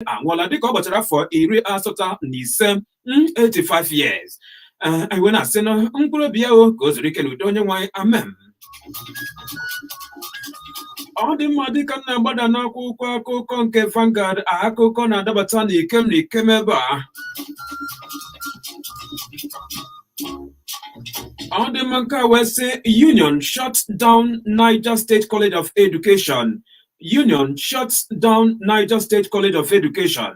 anwụọla dịka ọ gbachara afọ 85 85 years. anyị wee na-asị na mkpụrụ obi ya ka o zuru ike n'udo onye nwanyị amen. Ọ dị mma dịka m na-agbada n'akwụkwọ akụkọ nke Vanguard, akụkọ na-adabata n'ikem ebe a. Ọ dị mma nke a wee sị Union shuts down Niger State College of Education. Union shuts down Niger State College of Education.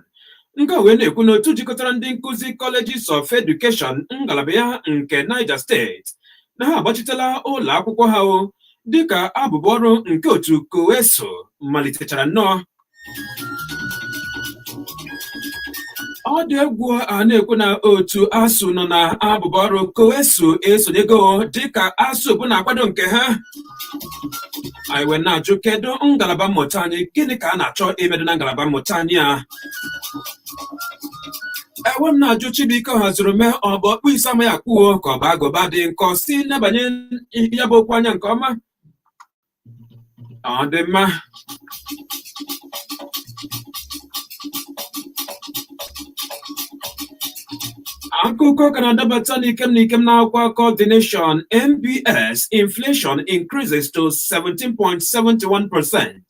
Nke wee na-ekwu na otu jikọtara ndị nkụzi Colleges of Education ngalaba ya nke Niger State na ha agbachitela ụlọ akwụkwọ ha dịka abụbụ ọrụ nke otu COESO malitechara nnọọ. Ọ dị egwu a na-ekwu na otu ASUU nọ na abụbụ ọrụ COESO esonyego dịka ASUU bụ na-akwado nke ha. anyị wee na-ajụ kedu ngalaba mmụta anyị, gịnị ka a na-achọ imedo na ngalaba mmụta anyị a? Ewe m na-ajụ Chibuike hazuru mee ọ bụ ọkpụ isi amaghị akwụo ka ọ bụ agụba dị nkọ si nebanye ya bụ okwu anya nke ọma. Ọ dị mma. Akụkọ ka na-adabata n'ikem na-akwụkwọ akụkọ The Nation. MBS inflation increases to 17.71%.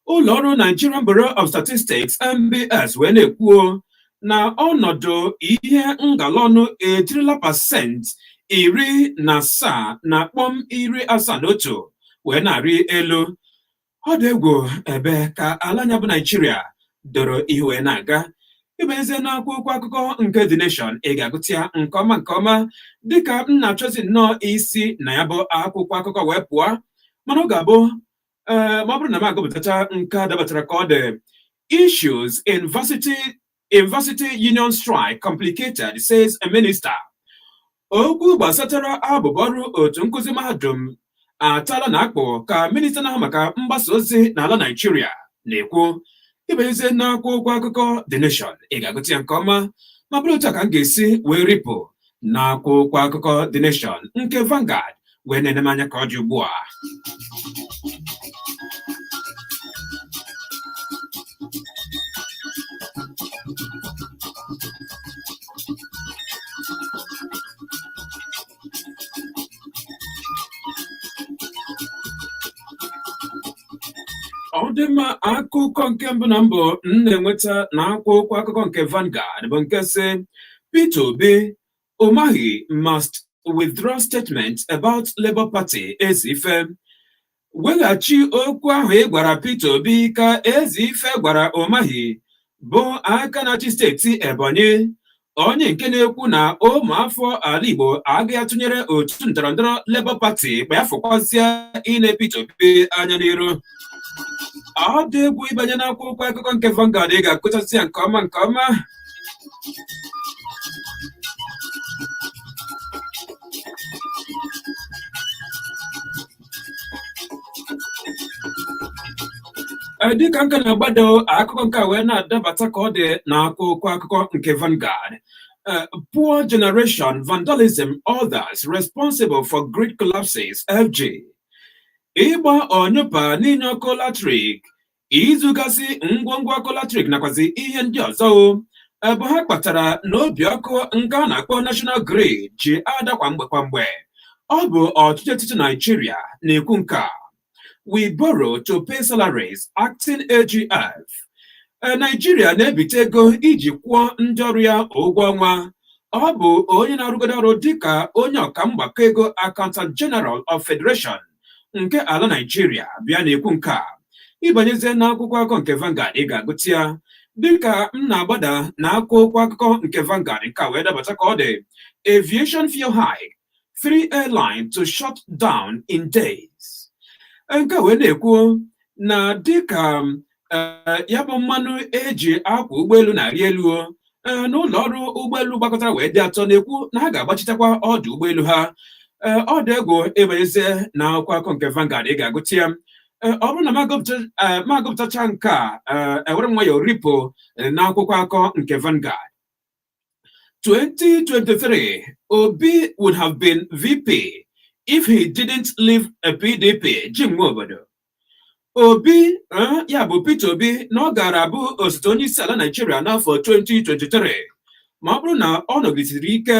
Ụlọ ọrụ Nigerian Bureau of Statistics MBS wee na-ekwuo na ọnọdụ ihe ngalọnụ ejirila pasentị 17.71 wee na-arị elu. Ọ dị egwu ebe ka ala anya bụ Nigeria doro ihe wee na-aga. Ibezie n'akwụkwọ akụkọ nke The Nation ị ga-agụta ya nke ọma dịka m na-achọzi nnọọ isi na ya bụ akwụkwọ akụkọ wee pụọ, mana ọ ga-abụ ma ọ bụrụ na m agụpụtacha nke a dabatara ka ọ dị. Issues in Varsity Union strike complicated, says a minister. Okwu gbasatara abụbụ ọrụ otu nkụzi mahadum atala na akpọ ka minista na-ahụ maka mgbasa ozi n'ala Nigeria na-ekwu. Ibezie n'akwụkwọ akụkọ The Nation ị ga-agụta ya nke ọma, ma bụrụ otu a ka m ga-esi wee ripụ n'akwụkwọ akụkọ The Nation nke Vanguard wee na-ene m anya ka ọ dị ugbu a. Ọ dị mma, akụkọ nke mbụ na mbụ m na-enweta na akwụkwọ akụkọ nke Vanguard bụ nke sị Peter Obi Umahi must withdraw statement about Labour Party Ezife. Weghachi okwu ahụ ị gwara Peter Obi ka Ezife gwara Umahi bụ aka na-achị steeti Ebonyi, onye nke na-ekwu na ụmụafọ ala Igbo agaghị atụnyere otu ndọrọndọrọ Labour Party ma ya fụkwazịa ine Peter Obi anya n'iru. Ọ dị egwu ịbanye n'akwụkwọ akụkọ nke Vanguard ị ga-akụchasị ya nke ọma. Dịka nka na-agbado akụkọ nke wee na-adabata ka ọ dị n'akwụkwọ akụkọ nke Vanguard. Poor generation, vandalism, others responsible for grid collapses, FG. Ịgba onyụpa n'inye ọkụ latrik, izugasị ngwongwo ọkụ latrik nakwazi ihe ndị ọzọ ebe ha kpatara n'obi ọkụ nke a na-akpọ National Grid ji ada kwa mgbe. Ọ bụ ọtụtụ etiti Nigeria na-ekwu nke a. We borrow to pay salaries, acting AGF. Nigeria na-ebite ego iji kwụọ ndị ọrụ ya ụgwọ ọnwa. Ọ bụ onye na-arụgodo ọrụ dịka onye ọkamgbakọ ego Accountant General of Federation nke ala Nigeria bịa na-ekwu nke a. Ịbanyezie n'akwụkwọ akụkọ nke Vanguard ị ga-agụta ya dịka m na-agbada n'akwụkwọ akụkọ nke Vanguard nke a wee dabata ka ọ dị. Aviation fuel hike, 3 airlines to shut down in days. Nke wee na-ekwu na dịka ya bụ mmanụ eji akwa ụgbọelu na-arị elu n'ụlọ ọrụ ụgbọelu gbakọtara wee dị atọ na-ekwu na ha ga-agbachitekwa ọdụ ụgbọelu ha. Ọ dị egwu ịbanyezie n'akwụkwọ akụkọ nke Vanguard ị ga-agụta ya. Ọ bụrụ na m agụpụtacha nke a ewere m nwayọọ ripụ n'akwụkwọ akụkọ nke Vanguard. 2023, Obi would have been VP if he didn't leave a PDP. Jim Obodo. Obi ya bụ Peter Obi na ọ gara abụ osote onye isi ala Nigeria n'afọ 2023 ma ọ bụrụ na ọ nọgidesiri ike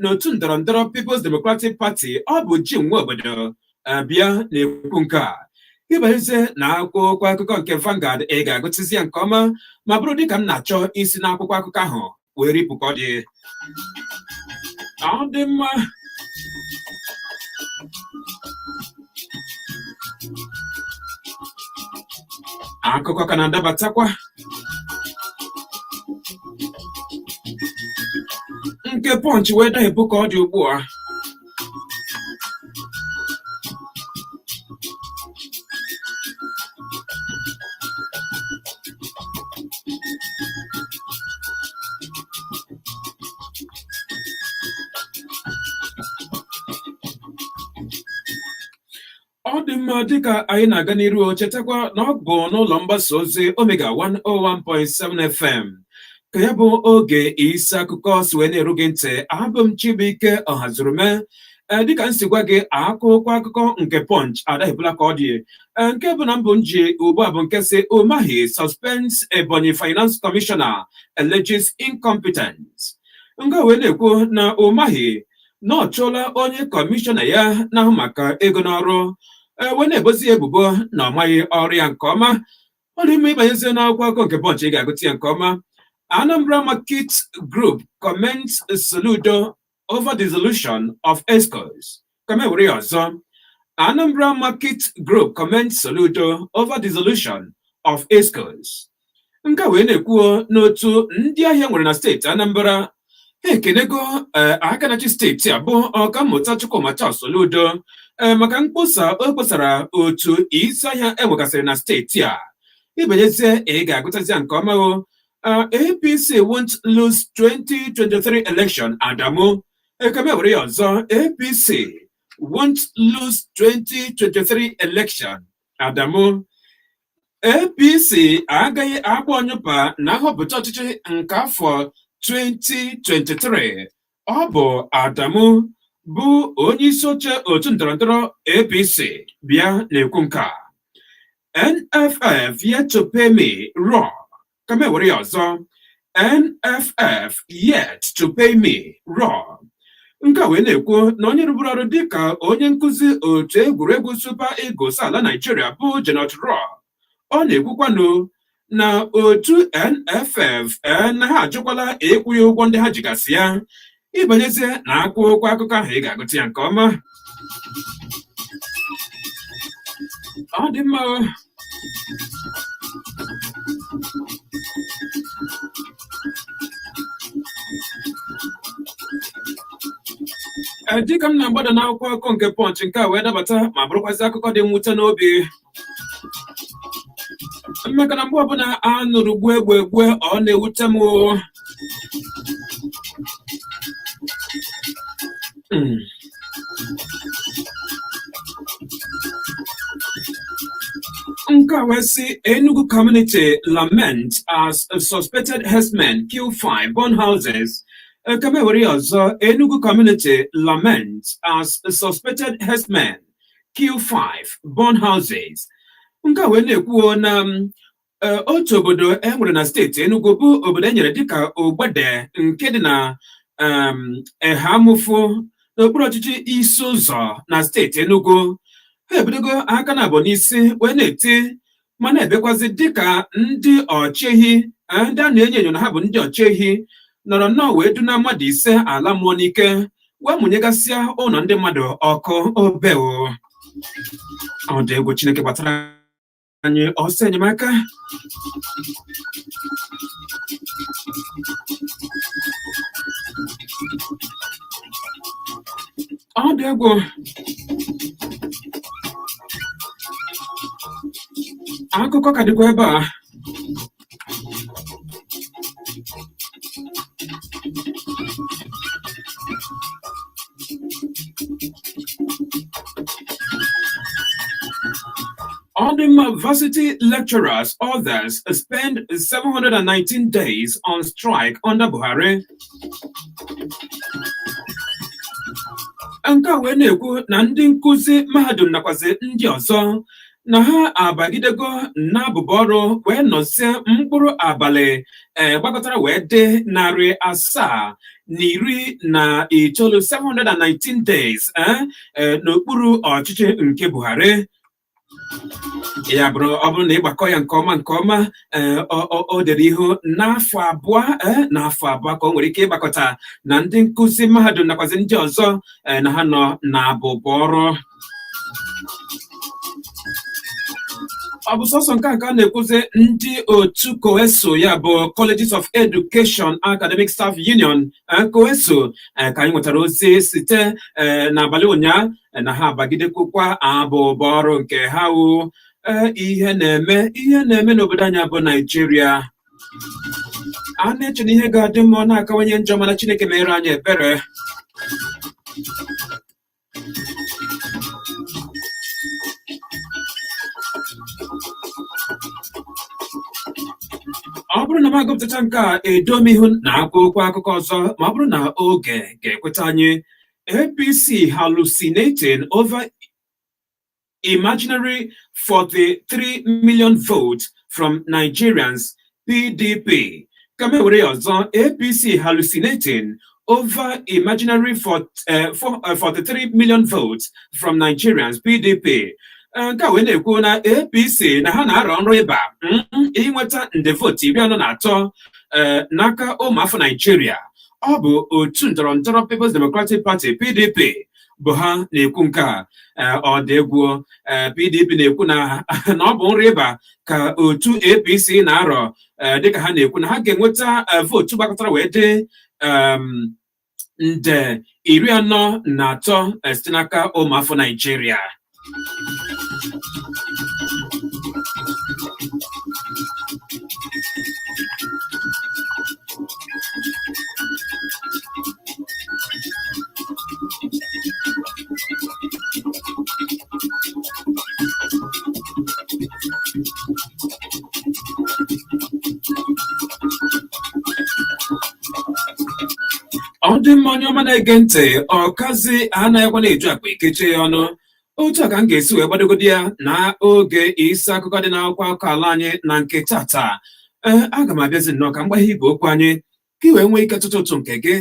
n'otu ndọrọndọrọ People's Democratic Party. Ọ bụ ji nwa obodo bịa na-ekwu nke a. Ịbanyeze na akwụkwọ akụkọ nke Vanguard ị ga-agụtụzi ya nke ọma ma bụrụ dịka m na-achọ isi n'akwụkwọ akụkọ ahụ wee ripụ ka ọ dị. Ọ dị mma. Akụkọ ka na-adabatakwa nke Punch wee dahepụ ka ọ dị ugbu a. Ọ dị mma dịka anyị na-aga n'iru, chetakwa na ọ bụ n'ụlọ mgbasa ozi Omega 101.7 FM ka ya bụ Oge Isi Akuko si wee na-eru gị ntị. Abụ m Chibuike Ọhazurume. Dịka m si gwa gị, akwụkwọ akụkọ nke Punch adahepụla ka ọ dị. Nke bụ na mbụ nji ugbu a bụ nke si Umahi suspends Ebonyi Finance Commissioner alleges incompetence. Nga wee na-ekwu na Umahi na ọ chụọla onye kọmishọna ya na-ahụ maka ego n'ọrụ wee na-ebozi ebubo na ọ maghị ọrụ ya nke ọma. Ọ dị mma ịbanyezi n'akwụkwọ akụkọ nke Punch ị ga-agụta ya nke ọma. Anambra Market Group comments Soludo over dissolution of ESCOs. Kama were ya ọzọ. Anambra Market Group comments Soludo over dissolution of ESCOs. Nke wee na-ekwu n'otu ndị ahịa nwere na steeti Anambra ekenego aka na-achị steeti a bụ Ọkammụta Chukwumacha Soludo maka mkpọsa o kpọsara otu isi ahịa enwegasịrị na steeti a. Ịbanyezie ị ga-agụtazi nke ọma. APC won't lose 2023 election. Adamu kama were ya ọzọ. APC won't lose 2023 election. Adamu APC agaghị agba ọnyụpa na nhọpụta ọchịchị nke afọ 2023. Ọ bụ Adamu bụ onye isi oche otu ndọrọndọrọ APC bịa na-ekwu nke a. NFF yet to pay me raw. Kama were ya ọzọ. NFF yet to pay me raw. Nke wee na-ekwu na onye rụburu ọrụ dịka onye nkụzi otu egwuregwu Super Eagles ala Nigeria bụ Janet Raw. Ọ na-ekwukwanụ na otu NFF na ha ajụkwala ịkwụ ya ụgwọ ndị ha jigasị ya. Ịbanyezie na akwụkwọ akụkọ ahụ ị ga-agụta ya nke ọma. Ọ dị mma. Dịka m na-agbada n'akwụkwọ akụkọ nke Punch nke a wee dabata ma bụrụkwazị akụkọ dị mwute n'obi. Maka na mgbe ọbụla a nụrụ gbuo egbe ọ na-ewute m. Nke a wee sị Enugu community lament as suspected herdsmen kill 5 burn houses. Kama were ya ọzọ. Enugu community lament as suspected herdsmen kill 5 burn houses. Nke a wee na-ekwu na otu obodo enwere na steeti Enugu bụ obodo enyere dịka Ogbede nke dị na Ehamụfụ n'okpuru ọchịchị isi ụzọ na steeti Enugu. Ha ebidogo aka na abụọ n'isi wee na-eti ma na-ebekwazi dịka ndị ọchịehi ndị a na-enyo enyo na ha bụ ndị ọchịehi nọrọ nnọọ wee duna mmadụ 5 ala mmụọ n'ike wee mụnyegasịa ụlọ ndị mmadụ ọkụ obeo. Ọ dị egwu Chineke gbatara anyị ọsọ enyemaka. Ọ dị egwu. Akụkọ ka dịkwa ebe a. Odima varsity lecturers, others spend 719 days on strike under Buhari. Nke wee na-ekwu na ndị nkụzi mahadum nakwazi ndị ọzọ na ha abagidego n'abụba ọrụ wee nọzie mkpụrụ abalị gbakọtara wee dị 719 719 days n'okpuru ọchịchị nke Buhari. Ya bụrụ ọ bụrụ na ịgbakọ ya nke ọma o dere ihu n'afọ abụọ ka o nwere ike ịgbakọta na ndị nkụzi mahadum nakwazi ndị ọzọ na ha nọ n'abụba ọrụ. Ọ bụ sọsọ nke a na-ekwuzi ndị otu COESO, ya bụ Colleges of Education Academic Staff Union COESO, ka anyị nwetara ozi site n'abalị ụnyaahụ na ha abagidekwukwa abụba ọrụ nke ha wụ ihe na-eme n'obodo anyị bụ Naijiria. A na-eche na ihe ga-adị mma na-akawanye njọ, mana Chineke mere anyị ebere. Ọ bụrụ na m agụpụtacha nke a edom ihu na akwụkwọ akụkọ ọzọ, ma ọ bụrụ na oge ga-ekweta anyị, APC hallucinating over imaginary 43 million votes from Nigerians, PDP. Kama were ọzọ, APC hallucinating over imaginary 43 million votes from Nigerians, PDP. Nke a wee na-ekwu na APC na ha na-arọ nrọ ịba inweta nde vootu 43 n'aka ụmụafọ Naijiria. Ọ bụ otu ndọrọndọrọ People's Democratic Party PDP bụ ha na-ekwu nke a. Ọ dị egwu, PDP na-ekwu na ọ bụ nrọ ịba ka otu APC na-arọ, dịka ha na-ekwu na ha ga-enweta vootu gbakọtara wee dị nde 43 site n'aka ụmụafọ Naijiria. Ọ dị mma onye ọma na-ege ntị, ọkazi anaghịkwa na-eju akpa ikeche ya ọnụ. Otu a ka m ga-esi wee gbadogodi ya na oge isi akụkọ dị n'akwụkwọ akụkọ ala anyị na nke tata. Aga m abịazi nnọọ ka mgbaghe igwe okwu anyị ka ị wee nwee ike tụtụ nke gị,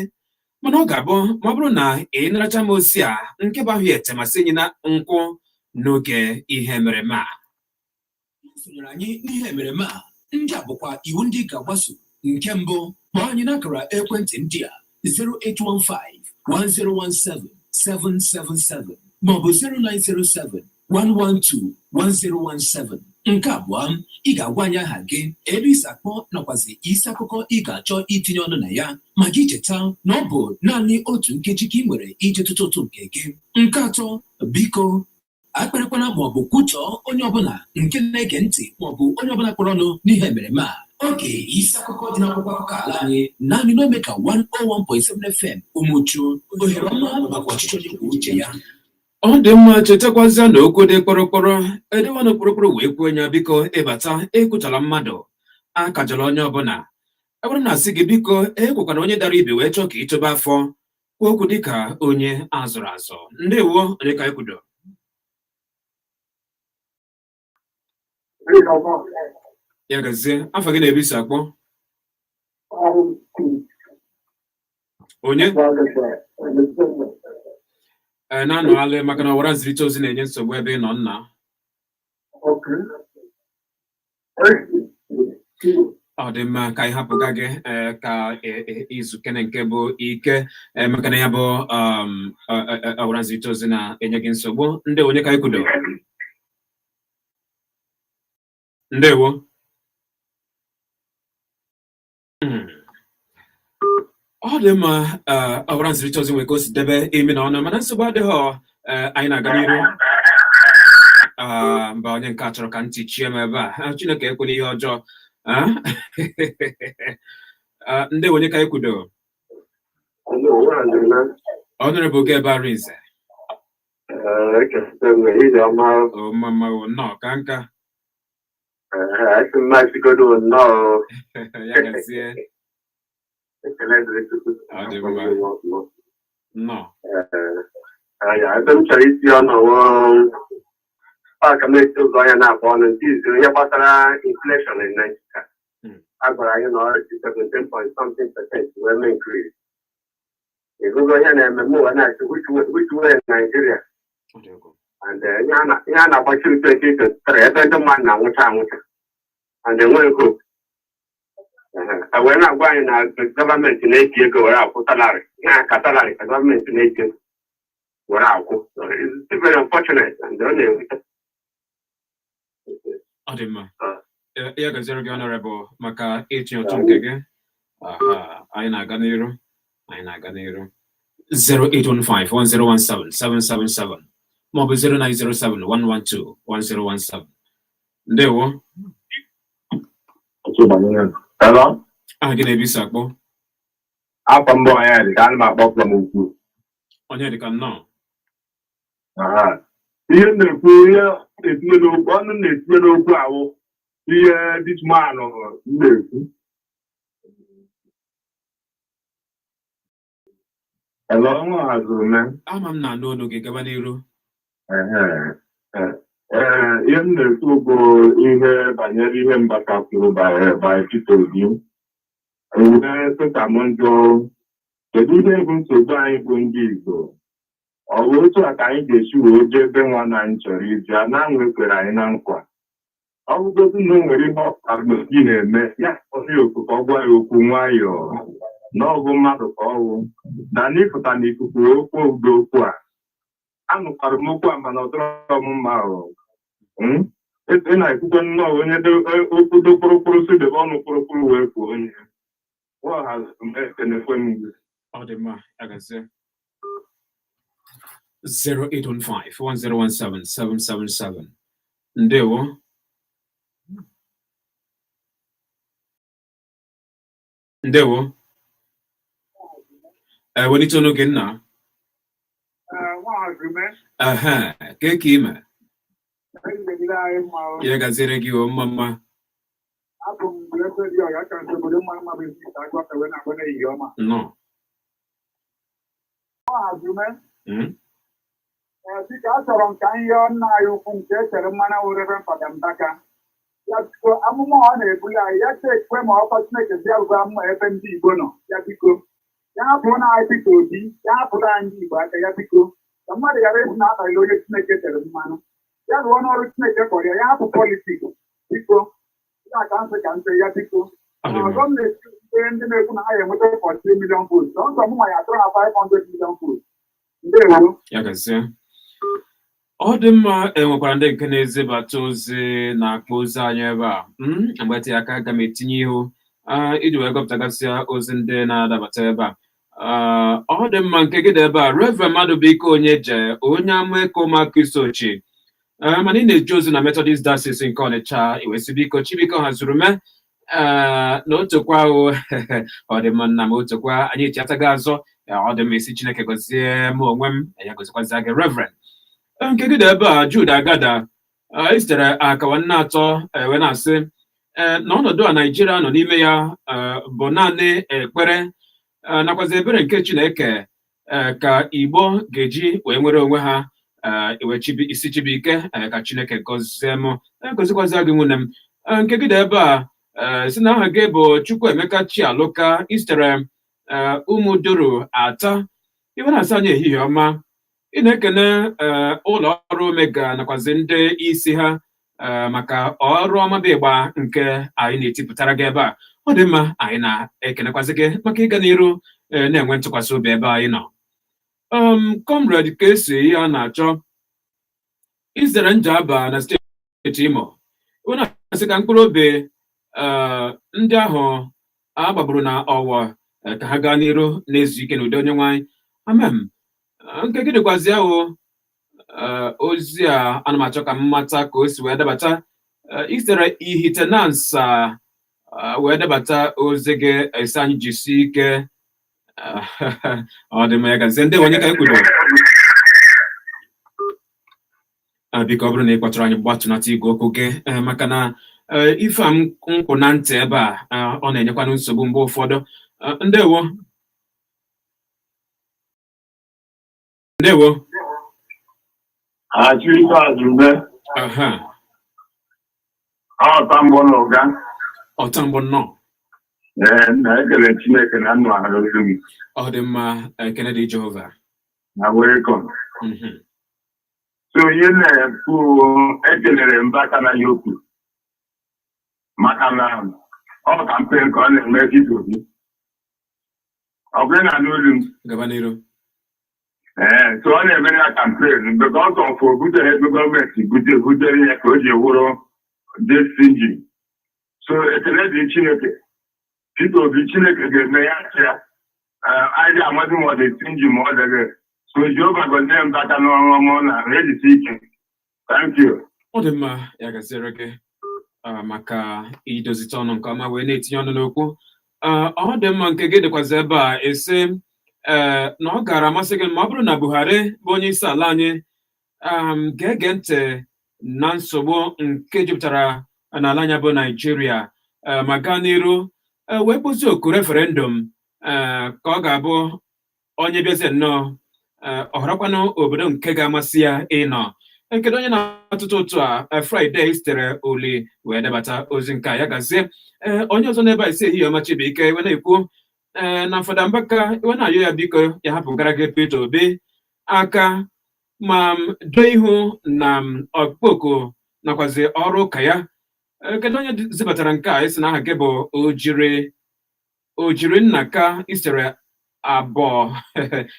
mana ọ ga-abụ ma ọ bụrụ na ị naracha m ozi a nke bụ ahụ etemasị enyi na nkwụ n'oge ihe emereme a. Sonyere anyị n'ihe emereme a, ndị a bụkwa iwu ndị ga-agbaso. Nke mbụ, kpọọ anyị n'akara ekwentị ndị a 08151017777 maọbụ 09071121017. Nke abụọ, ị ga-agwa anyị aha gị, ebe isi akpọ nakwazi isi akụkọ ị ga-achọ itinye ọnụ na ya, ma gị cheta na ọ bụ naanị otu nkeji ka ị nwere iji tụtụ nke gị. Nke atọ, biko akparịkwana maọbụ kwutọọ onye ọbụla nke na-ege ntị maọbụ onye ọbụla kpọrọ ọnụ n'ihe emereme a. Oge isi akụkọ dị n'akwụkwọ akụkọ ala anyị naanị n'ome ka 101.7 FM Umuchu, ohere ọma maka ọchịchị onye kwuo uche ya. Ọ dị mma, chetakwazịa na okwu dị kpọrọkpọrọ edewanụ kpọrọkpọrọ wee kwuo ya, biko ịbata ekwutala mmadụ akajọrọ onye ọbụla. Ọ bụrụ na asị gị biko ekwekwana onye dara ibe wee chọọ ka ịchọba afọ, kwuo okwu dịka onye azụrụ azụ. Ndewo, onye ka ekwudo. Ya gazie, afọ gị na-ebe isi akpọ onye na-anọghalị maka na ọwara nzirịta ozi na-enye nsogbu ebe ị nọ nna. Ọ dị mma ka anyị hapụga gị ka izu kene nke bụ ike maka na ya bụ ọwara nzirịta ozi na-enye gị nsogbu. Ndị onye ka anyị kwudo. Ndewo. Ọ dị mma, ọbara nzirịta ozi nwere ka o si debe imi na ọnụ, mana nsogbu adịghị. Anyị na-aga n'iru. Mba onye nke a chọrọ ka ntị chie m ebe a. Chineke ekwela ihe ọjọọ. Ndị onye ka ekwudo. Ọnụrụ bụ oge ebe Arinze. Mama nnọọ ka nka. Ya gazie. No. Ebe m chọrọ isi ọnụ community going now on and this inflation in Nigeria. I got 17 point something percent will increase. If we go here and move on which way in Nigeria. And Yana opportunity to trade the man now which and then we'll go. We're not going to government in 8 years go out for salary. Salary, the government in 8 years. Wow, it's very unfortunate and only. Adima. Yeah, Gazero Honorable Maka 18 again. I Ganiro. 0815-1017-777. Mobile 0907-112-1017. Ndewo. Hello? Gina Bisakbo. Afọ mbọ ya dị ka ana m akpọ from ukwu. Onye dị ka nnọọ. Ihe na-ekwu ihe etinye n'okwu ọnụ na-etinye n'okwu ahụ ihe this man na-ekwu. Hello, nwa hazuru me. Ama m na n'onu gị gaba n'iru. Ihe m na-ekwu bụ ihe banyere ihe mbata kwuru by TOZDEE. Sịka m njụ kedu ihe bụ nsogbu anyị bụ ndị Igbo? Ọ bụ otu a ka anyị ga-esi wee jee ebe nwa na anyị chọrọ iji a na-anwekwere anyị na nkwa. Ọ bụgodu na o nwere ihe ọkparaobi na-eme ya onye okuku ọ gwa ya okwu nwayọọ na ọ bụ mmadụ ka ọ bụ na n'ịpụta n'ikuku okwu udo okwu a anụkwara m okwu a mana ọ dọrọ m mma ahụ ị na-ekwukwe nnọọ onye okwu do kpụrụkpụrụ si debe ọnụ kpụrụkpụrụ wee kwuo onye ekenekwe m gị. Ọ dị mma, agazie 0815-1017-777. Ndewo. Ndewo. Welite ọnụ gị nna. Ke ka ime? Ya gaziere gị o mma. No. Dịka a chọrọ nka ihe nna anyị ukwu nke echere mmanụ orebe mpadambaka ya biko amụma ọ na-ebuli anyị ya ekwe ma ọkwa Chineke bịa ugwu amụma ebe ndị Igbo nọ ya biko ya hapụrụ na anyị Peter Obi ya hapụrụ anyị ndị Igbo aka ya biko ka mmadụ ghara ịbụ na abalị onye Chineke tere mmanụ ya rụọ n'ọrụ Chineke kpọrọ ya hapụ politiks biko ya ka nsị ya biko ọzọ m na-esi ndị na-ekwu na ha ga-enweta 43 million votes ọzọ mụnwa ya atụrụ na 500 million votes. Ndewo. Ya gazie. Ọ dị mma, enwekwara ndị nke na-ezibata ozi na-akpọ ozi anyị ebe a mgbe aka aga m etinye ihu iji wee gọpụtagasịa ozi ndị na-adabata ebe a. Ọ dị mma nke gị dị ebe a Reverend Madụbụike Onyeje onye ama eko ụmụaka Isochi mana ị na-eji ozi na Methodist Diocese nke Ọnịcha iwesibiko Chibiko hazuru me na otokwa ahụ ọ dị mma nna m otokwa anyị echiataghị azọ ọ dị mma isi Chineke gọzie m onwe m ya gọzikwazịa gị Reverend. Nke gị dị ebe a Jude Agada esitere akawa nna atọ wee na-asị na ọnọdụ a Naijiria nọ n'ime ya bụ naanị ekpere nakwazi ebere nke Chineke ka Igbo ga-eji wee nwere onwe ha isi Chibuike ka Chineke gọzie m gọzikwazịa gị nwunye m. Nke gị dị ebe a si na aha gị bụ Chukwuemeka Chialuka isitere Ụmụduru Ata iwe na-asa anyị ehihie ọma. Ị na-ekene ụlọ ọrụ Omega nakwazi ndị isi ha maka ọrụ ọma bụ ịgba nke anyị na-etipụtara gị ebe a. Ọ dị mma, anyị na-ekenekwazị gị maka ịga n'iru na-enwe ntụkwasị obi ebe anyị nọ. Comrade ka esi ihe a na-achọ izere Njaba na steeti Imo ọ na-asị ka mkpụrụ obi ndị ahụ a gbagburu na ọwa ka ha gaa n'iru na-ezu ike n'udo Onyenwe anyị. Amen. Nke gị dịkwazị ahụ ozi a ana m achọ ka m mata ka o si wee debata isitere ihite na nsa wee debata ozi gị esi anyị jisi ike ọ dị m ya gazie ndị onye ka e kwuru biko ọ bụrụ na ị kpọtụrụ anyị gbatụnata igwe okwu gị maka na ife m nkwụ na ntị ebe a ọ na-enyekwanụ nsogbu mgbe ụfọdụ. Ndewo. Ndewo. Chibiko Azurme. Ọtambo n'ụga. Ọtambo nọ. Na-ekele Chineke na nnụ ahụ olu gị. Ọ dị mma, ekele dị Jehova. Na welcome. So ihe na-ekwu ekelere Mbaka na ya okwu maka na ọ kampen ka ọ na-eme Peter Obi. Ọ bụrụ na n'olu m. Gaba n'iru. So ọ na-eme ya kampen because of butere ego gọọmenti butere ya ka o ji wụrụ destinji. So ekele dị Chineke. Peter Obi Chineke ga-eme ya achịa. Anyị ga-amadị ma ọ dị destinji ma ọ dịghị. So Jehova gọzie Mbaka n'ọrụ ọma na ejisi ike. Thank you. Ọ dị mma ya gaziere gị maka idozite ọnụ nke ọma wee na-etinye ọnụ n'okwu. Ọ dị mma nke gị dịkwazi ebe a esi na ọ gara amasị gị ma ọ bụrụ na Buhari bụ onye isi ala anyị ga-ege ntị na nsogbu nke jupụtara n'ala anya bụ Naijiria ma gaa n'iru wee kpụzie oku referendum ka ọ ga-abụ onye bịazie nnọọ ọ họrọkwanụ obodo nke ga-amasị ya ịnọ. Kedu onye na-atụtụ ụtụ a Fraịde sitere oli wee debata ozi nke a ya gazie onye ọzọ n'ebe a isi ehihie ọma Chibuike iwe na-ekwu na Fada Mbaka iwe na-ayọ ya biko ya hapụ gara gị Peter Obi aka ma doo ihu na ọkpụkpọ nakwazi ọrụ ụka ya. Kedu onye zibatara nke a isi na aha gị bụ ojiri nnaka isitere abụọ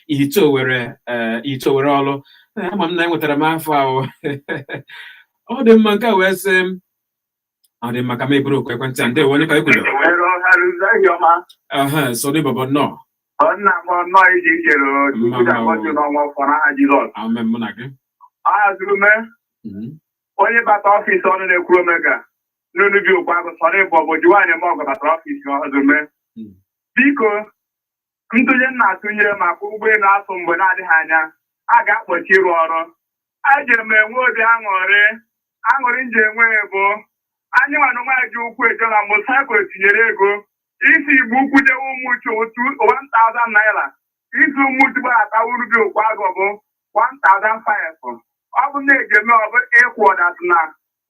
Itowere ọlụ ama m na enwetara m afọ ahụ. Ọ dị mma nke a wee sị ọ dị mma ka m eburu okwu ekwentị a ndewo onye ka ekwudo so dị bọbọ nnọọ mụ na gị onye bata ọfịs ọnụ na-ekwu omega n'onubi okwu agụ sọrọ ịbụ ọbụji nwaanyị ma ọgụ batara ọfịs ọzọme biko ntụnye na-atụnyere maka ụgbọelu asụ mgbe na-adịghị anya a ga-akpọchi ịrụ ọrụ. Eji m enwe obi aṅụrị nji enwe bụ anyị nwana nwaanyị ji ụkwụ eje na mosaịkụl tinyere ego isi igbo ukwu jewe ụmụuchu 1000 naira isi ụmụuchu gbarata urubi okwu agụ bụ 1005. Ọ bụ na-eji eme ọ bụ ịkwụ ọdat na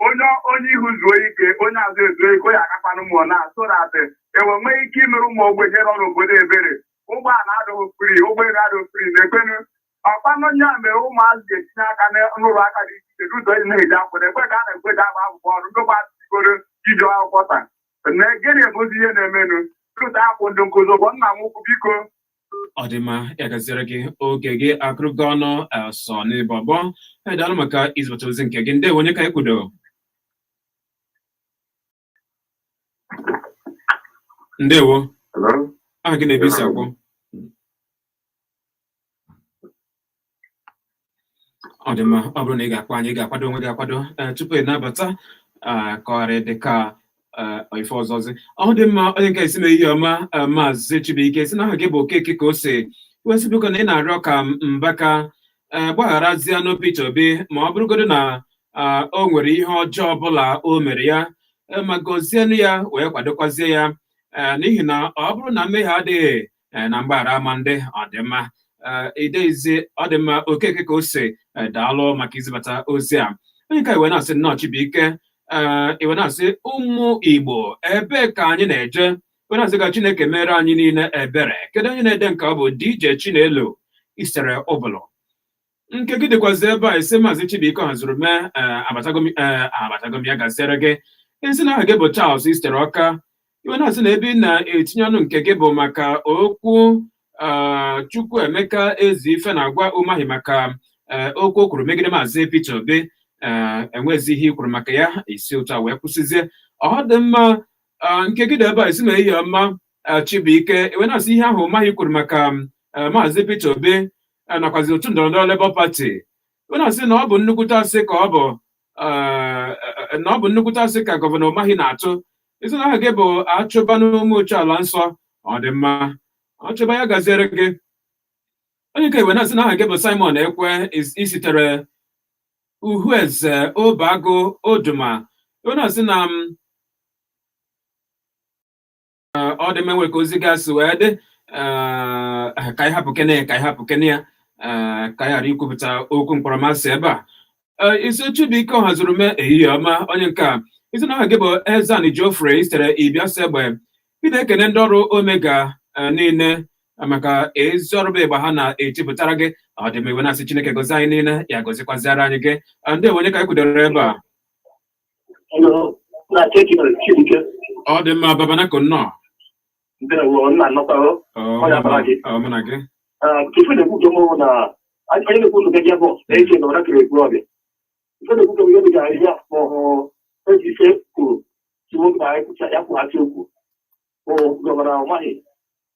onye ihu zuo ike onye azụ ezuo ike ya akakwanụ ụmụ na sodat enwe nwee ike imere ụmụ ogbenye nọ n'obodo ebere. Ụgbọala adịghị fri, ụgbọelu adịghị fri na-ekwenu ọkpanụ nya mere ụmụazị ga-etinye aka n'ụlọ aka dị iche iche ụzọ na-eji akwụkwọ ekwe ka a na-ekweja agba akwụkwọ ọrụ ndokwa sigoro iji akwụkwọ taa na gịnị bụzi ihe na-emenụ tụta akwụ ndị nkụzi ụgwọ nna m ukwu biko. Ọ dị mma ya gaziere gị oge gị akụrụgo ọnụ sọ n'ịbọbọ edalụ maka izibata ozi nke gị ndewo onye ka ekwudo ndewo aha gị na-ebe isi akwụ. Ọ dị mma ọ bụrụ na ị ga-akpọ anyị ga-akwado onwe gị akwado tupu ị nabata kọgharị dịka ife ọzọzi. Ọ dị mma onye nke esi ihe ọma Maazị Chibuike si na aha gị bụ Okeke ka o si wesị biko na ị na-arịọ ka Mbaka gbagharazie Peter Obi ma ọ bụrụgodo na o nwere ihe ọjọọ ọbụla o mere ya ma gọzienụ ya wee kwadokwazie ya n'ihi na ọ bụrụ na mmehie adịghị na mgbaghara ama ndị ọ dị mma ideizi ọ dị mma Okeke ka o si daalụ maka izibata ozi a. Onye ka iwe na-asị nnọọ Chibuike iwe na-asị ụmụ Igbo ebe ka anyị na-eje iwe na-asị ka Chineke mere anyị niile ebere. Kedu onye na-ede nke ọ bụ DJ Chinelo isere ụbụlụ nke gị dịkwazi ebe a isi Maazị Chibuike hazuru mee abatagom ya gaziere gị isi na aha gị bụ Charles istere Ọka iwe na-asị na ebe ị na-etinye ọnụ nke gị bụ maka okwu Chukwuemeka Eziife na-agwa Umahi maka okwu o kwuru megide Maazị Peter Obi enwezi ihe ikwuru maka ya isi ụtọ wee kwụsịzie. Ọ dị mma nke gị dị ebe a isi na ihe ọma Chibuike iwe na-asị ihe ahụ Umahi kwuru maka Maazị Peter Obi nakwazi otu ndọrọndọrọ Labour Party iwe na-asị na ọ bụ nnukwute asị ka ka gọvanọ Umahi na-atụ isi na aha gị bụ Achụba n'ụmụ uche ala nsọ. Ọ dị mma Achụba ya gaziere gị. Onye ka iwe na-asị na aha gị bụ Simon Ekwe isitere Uhueze Obago Oduma iwe na-asị na ọ dị mma enwe ka ozi gasị wee dị ka anyị hapụ kene ya ka anyị ghara ikwupụta okwu mkpọrọmasị ebe a. isi Chibiko hazuru me ehihie ọma onye nke a isi na aha gị bụ Ezani Geoffrey sitere Ibia Segbe ị na-ekene ndị ọrụ Omega niile maka ezi ọrụ bụ ịgba ha na-etipụtara gị ọ dị m iwe na-asị Chineke gozi anyị niile ya gozikwaziara anyị gị ndị onye ka anyị kwudoro ebe a ọ dị mma Babanako nnọọ ọmụna gị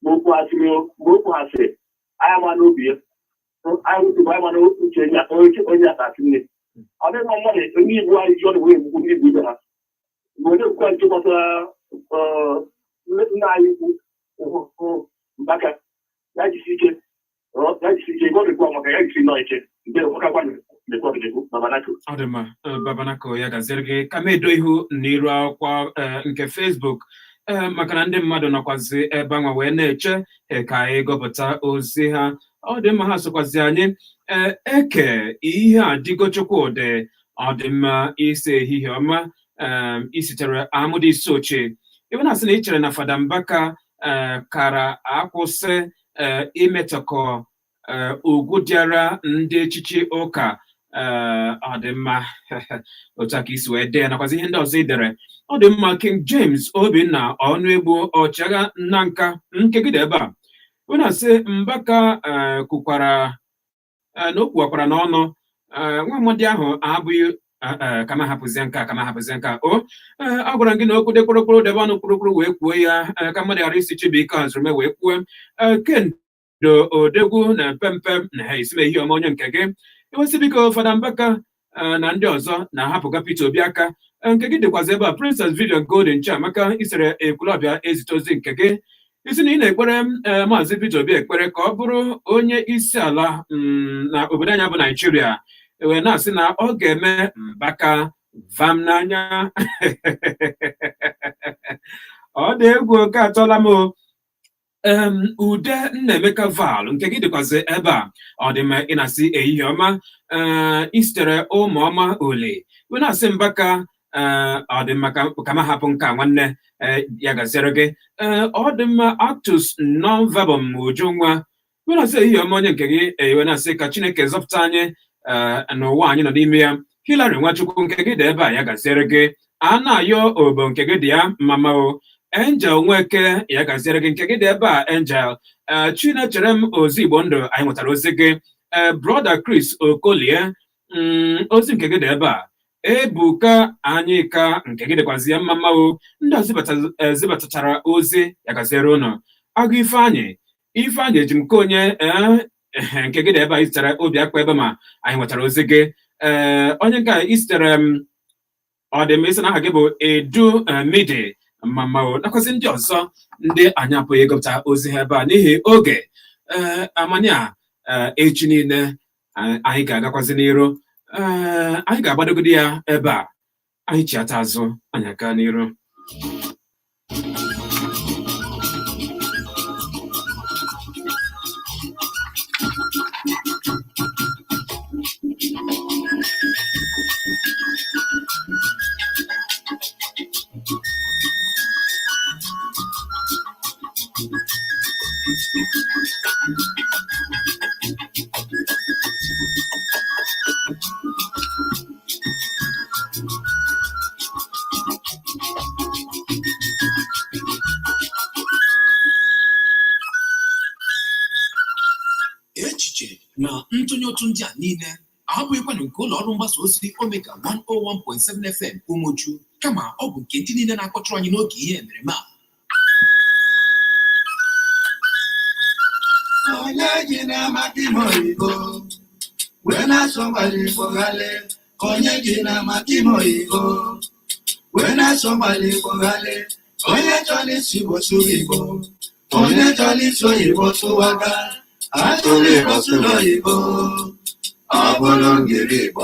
Mokwu asịrị anya ma n'obi ya anyị tụbụ anya ma n'uche onye asasị nne ọ dịghị mmadụ onye Igbo anyị ji ọrụ wee egbugbu ndị Igbo ibe ha mgbe onye kwukwa nke gbasara nna anyị ukwu Mbaka ya jisi ike ebe ọ dịkwa maka ya jisi nọ ike nke ọkakwa Babanako. Ọ dị mma Babanako ya gaziere gị ka m edo ihu n'iru akwụkwọ nke Facebook maka na ndị mmadụ nọkwazi ebe anwa wee na-eche ka anyị gụpụta ozi ha ọ dị mma ha sokwazi anyị eke ihe a dịgo Chukwudị ọ dị mma isi ehihie ọma isitere Amụdị isi ochie iwe na-asị na ị chere na Fada Mbaka kara akwụsị imetọkọ ugwu dịara ndị echichi ụka ọ dị mma otu aka isi wee dee nakwazi ihe ndị ọzọ idere ọ dị mma King James Obinna Ọnụegbu ọchịagha nna nka nkegide ebe a ọ na-asị Mbaka kwukwara na o kwuwakwara n'ọnụ nwa amadi ahụ abụghị kama hapụzie nka o a gwara gị na okwu dekpụrụkpụrụ debe ọnụ kpụrụkpụrụ wee kwuo ya ka mmadụ ghara isi Chibike Azurume wee kwuo Kendo Odegwu na Pempem na ha esime ihe ọma onye nke gị ewesị biko Fada Mbaka na ndị ọzọ na-ahapụga Peter Obi aka nke gị dịkwazi ebe a Princess Vivian Golden Chiamaka isere Ekwulọbịa ezite ozi nke gị isi na ị na-ekpere Maazị Peter Obi ekpere ka ọ bụrụ onye isi ala na obodo anya bụ Naijiria wee na-asị na ọ ga-eme Mbaka vam n'anya ọ dị egwu oke atọla m Ude Nnaemeka Val nke gị dịkwazi ebe a ọ dị mma ị na-asị ehihie ọma isitere ụmụọma ole wee na-asị Mbaka ọ dị mma ka ma hapụ nka nwanne ya gaziere gị ọ dị mma Actus Non-Verbum Ujunwa wee na-asị ehihie ọma onye nke gị wee na-asị ka Chineke zọpụta anyị n'ụwa anyị nọ n'ime ya Hilary Nwachukwu nke gị dị ebe a ya gaziere gị a na-ayọ obo nke gị dị ya mama o Angel Nweke ya gaziere gị nke gị dị ebe a Angel Chinechere m Ozigbo Ndụ anyị nwetara ozi gị Brother Chris Okolie ozi nke gị dị ebe a Ebuka Anyịka nke gị dịkwazi ya mma o ndị a zibatachara ozi ya gaziere ụnụ Agụ Ifeanyị ejimke onye nke gị dị ebe a isitere obi akpa ebe ma anyị nwetara ozi gị onye nke a isitere ọ dị m isi na aha gị bụ Edu Midi mama o nakwazi ndị ọzọ ndị anyị apụghị ịgụpụta ozi ha ebe a n'ihi oge amanya echi niile anyị ga-agakwazi n'iru anyị ga-agbadogide ya ebe a anyị chiata azụ anyị aka n'iru echiche na ntụnye otu ndị a niile abụghịkwanụ nke ụlọ ọrụ mgbasa ozi Omega 101.7 FM Umoju kama ọ bụ nke ndị niile na-akpọtụrụ anyị n'oge ihe emereme a. Onye ji na-amata ime oyibo wee na-asọgbali Igbo ghale onye ji na-amata ime oyibo wee na-asọgbali Igbo ghale onye chọrọ isi Igbo sụrụ Igbo onye chọrọ isi oyibo sụwaga atụrụ Igbo sụrụ oyibo ọ bụrụ ngiri Igbo.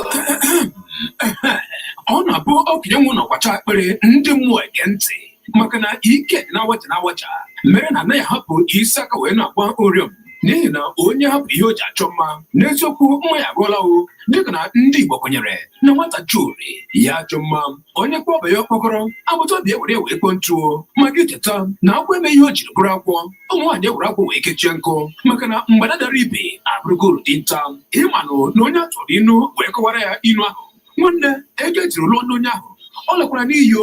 Ọ na-abụ okenye nwụ n'ọkwacha akpịrị ndị mmụọ ege ntị maka na ike dị na-awacha mere na anaghị ahapụ isi aka wee na-agba oriọm n'ihi na onye hapụ ihe o ji achọ mma n'eziokwu mma ya agụọla o dịka na ndị Igbo kwenyere na nwata chori ya achọ mma onye kpọba ya ọkpọkọrọ agbata obi ewere wee kpọọ ntụ maka icheta na akwụ eme ihe o jiri bụrụ akwụ ụmụ nwaanyị ewere akwụ wee kechie nkụ maka na mgbada dara ibe abụrụgo dinta ịmanụ na onye atụrụ inu wee kọwara ya inu ahụ nwanne ego ejiri lụọ n'onye ahụ ọ lekwara n'iyi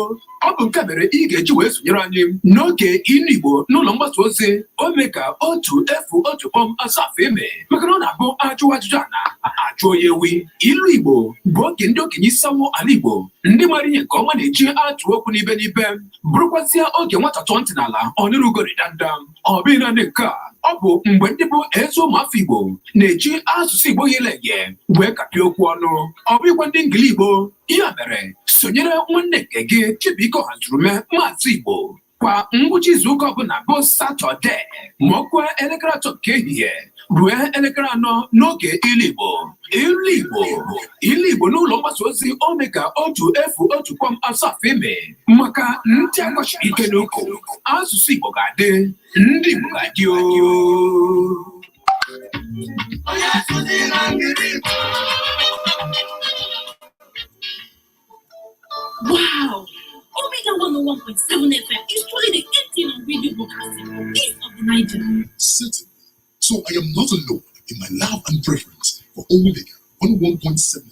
ọ bụ nke mere ị ga-eji wee sonyere anyị n'oge Inu Igbo n'ụlọ mgbasa ozi Omega 101.7 maka na ọ na-abụ ajụwa ajụjụ a na-ajụ onye ewi. Ilu Igbo bụ oge ndị okenye isawo ala Igbo ndị mara ihe nke ọma na-eji atụ okwu n'ibe n'ibe bụrụkwazịa oge nwata tụọ ntị n'ala ọ nịrụgori danda ọ bụghị naanị nke a ọ bụ mgbe ndị bụ eze ụmụafọ Igbo na-eji asụsụ Igbo yeleye wee kapịa okwu ọnụ ọ bụghịkwa ndị ngili Igbo. Ya mere sonyere nwanne nke gị Chibuike Ọhazurume Maazị Igbo kwa ngwụcha izuụka ọbụla bụ Satọde ma ọ kụọ elekere 3 nke ehihie ruo elekere 4 n'oge Ilu Igbo. Ilu Igbo n'ụlọ mgbasa ozi Omega 101.7 maka ndị agbachiri ike n'ukwu asụsụ Igbo ga-adị ndị Igbo ga-adị o. Wow! Omega 101.7 FM is truly the 18 on radio broadcasting east of the Niger. Certainly. So I am not alone in my love and preference for Omega 101.7 FM.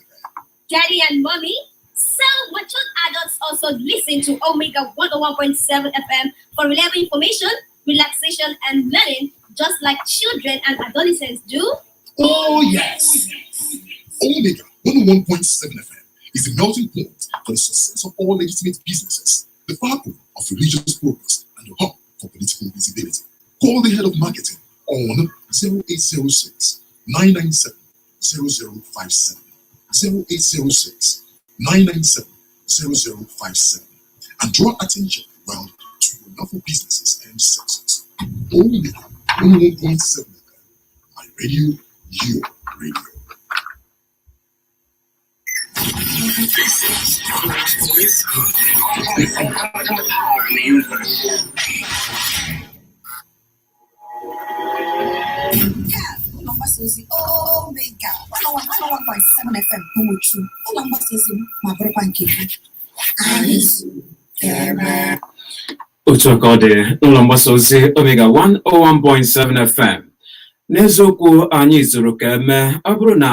Daddy and mommy, some mature adults also listen to Omega 101.7 FM for reliable information, relaxation, and learning, just like children and adolescents do. Oh, yes. Omega 101.7 FM is the melting point for the success of all legitimate businesses, the fulcrum of religious progress, and the hub for political visibility. Call the head of marketing on 0806 997 0057, 0806 997 0057, and draw attention of the world to your local businesses and sectors. Omega 101.7 FM, my radio, your radio. Mgbasa ozi Omega 101.7 FM Umuchu ụlọ mgbasa ozi ma bụrụkwa nke gị. Otu aka ọ dị n'ụlọ mgbasa ozi Omega 101.7 FM n'eziokwu anyị zuru ka eme ọ bụrụ na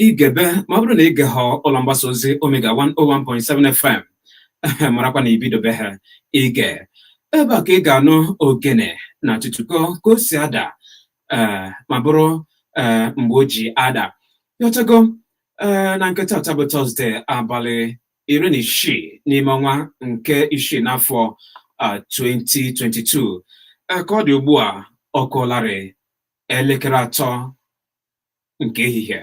igebe ma ọ bụrụ na ige ha ụlọ mgbasa ozi Omega 101.7 FM marakwa na ibidobe ha ige ebe a ka ị ga-anụ ogene na tụtụkọ ka o si ada ma bụrụ mgbe o ji ada yotago na nke tata bụ Tọzdee abalị 16 n'ime ọnwa nke 6 n'afọ 2022 ka ọ dị ugbu a ọ kụọlarị elekere 3 nke ehihie.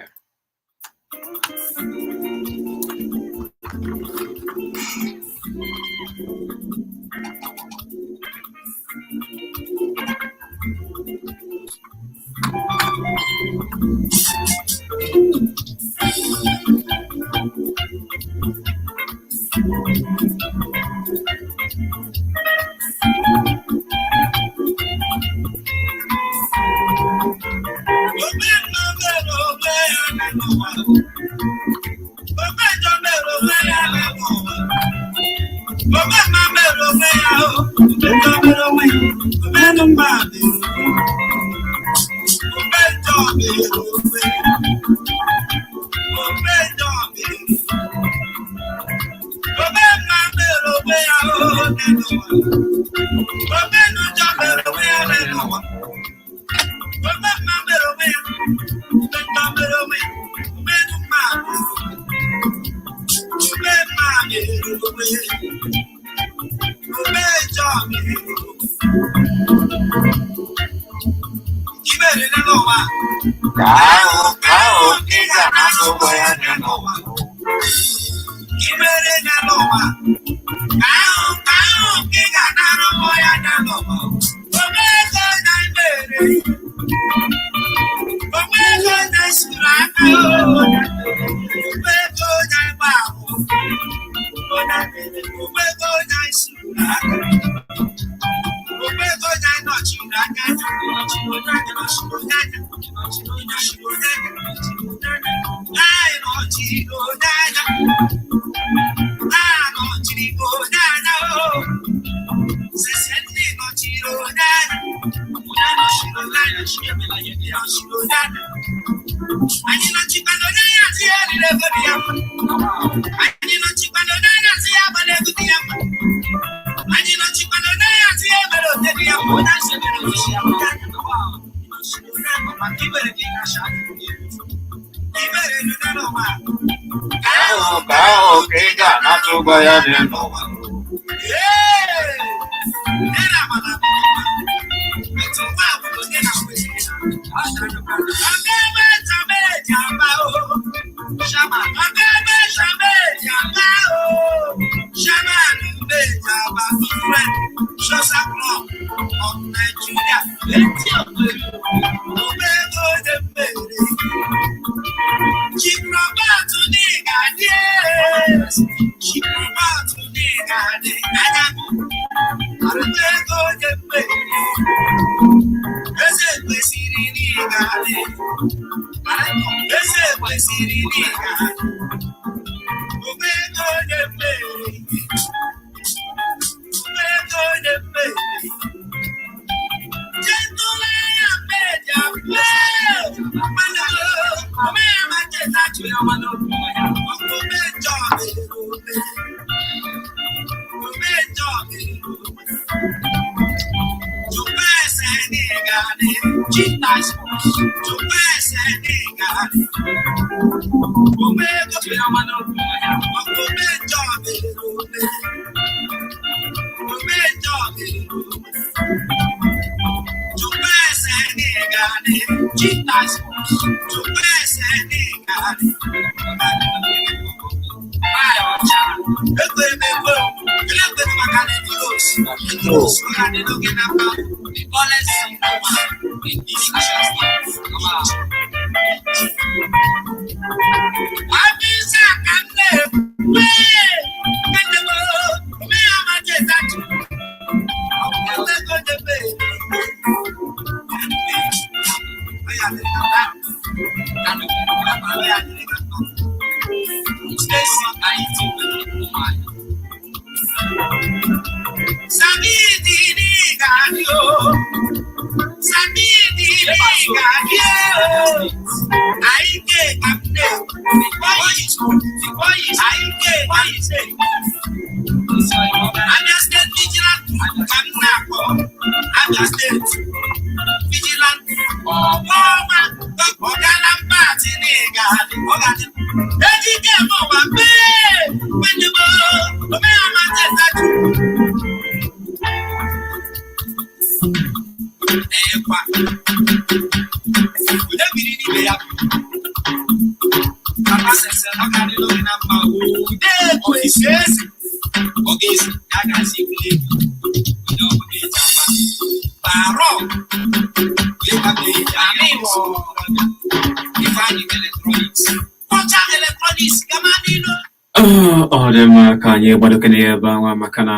ka anyị gbadokene ya ebe anwa maka na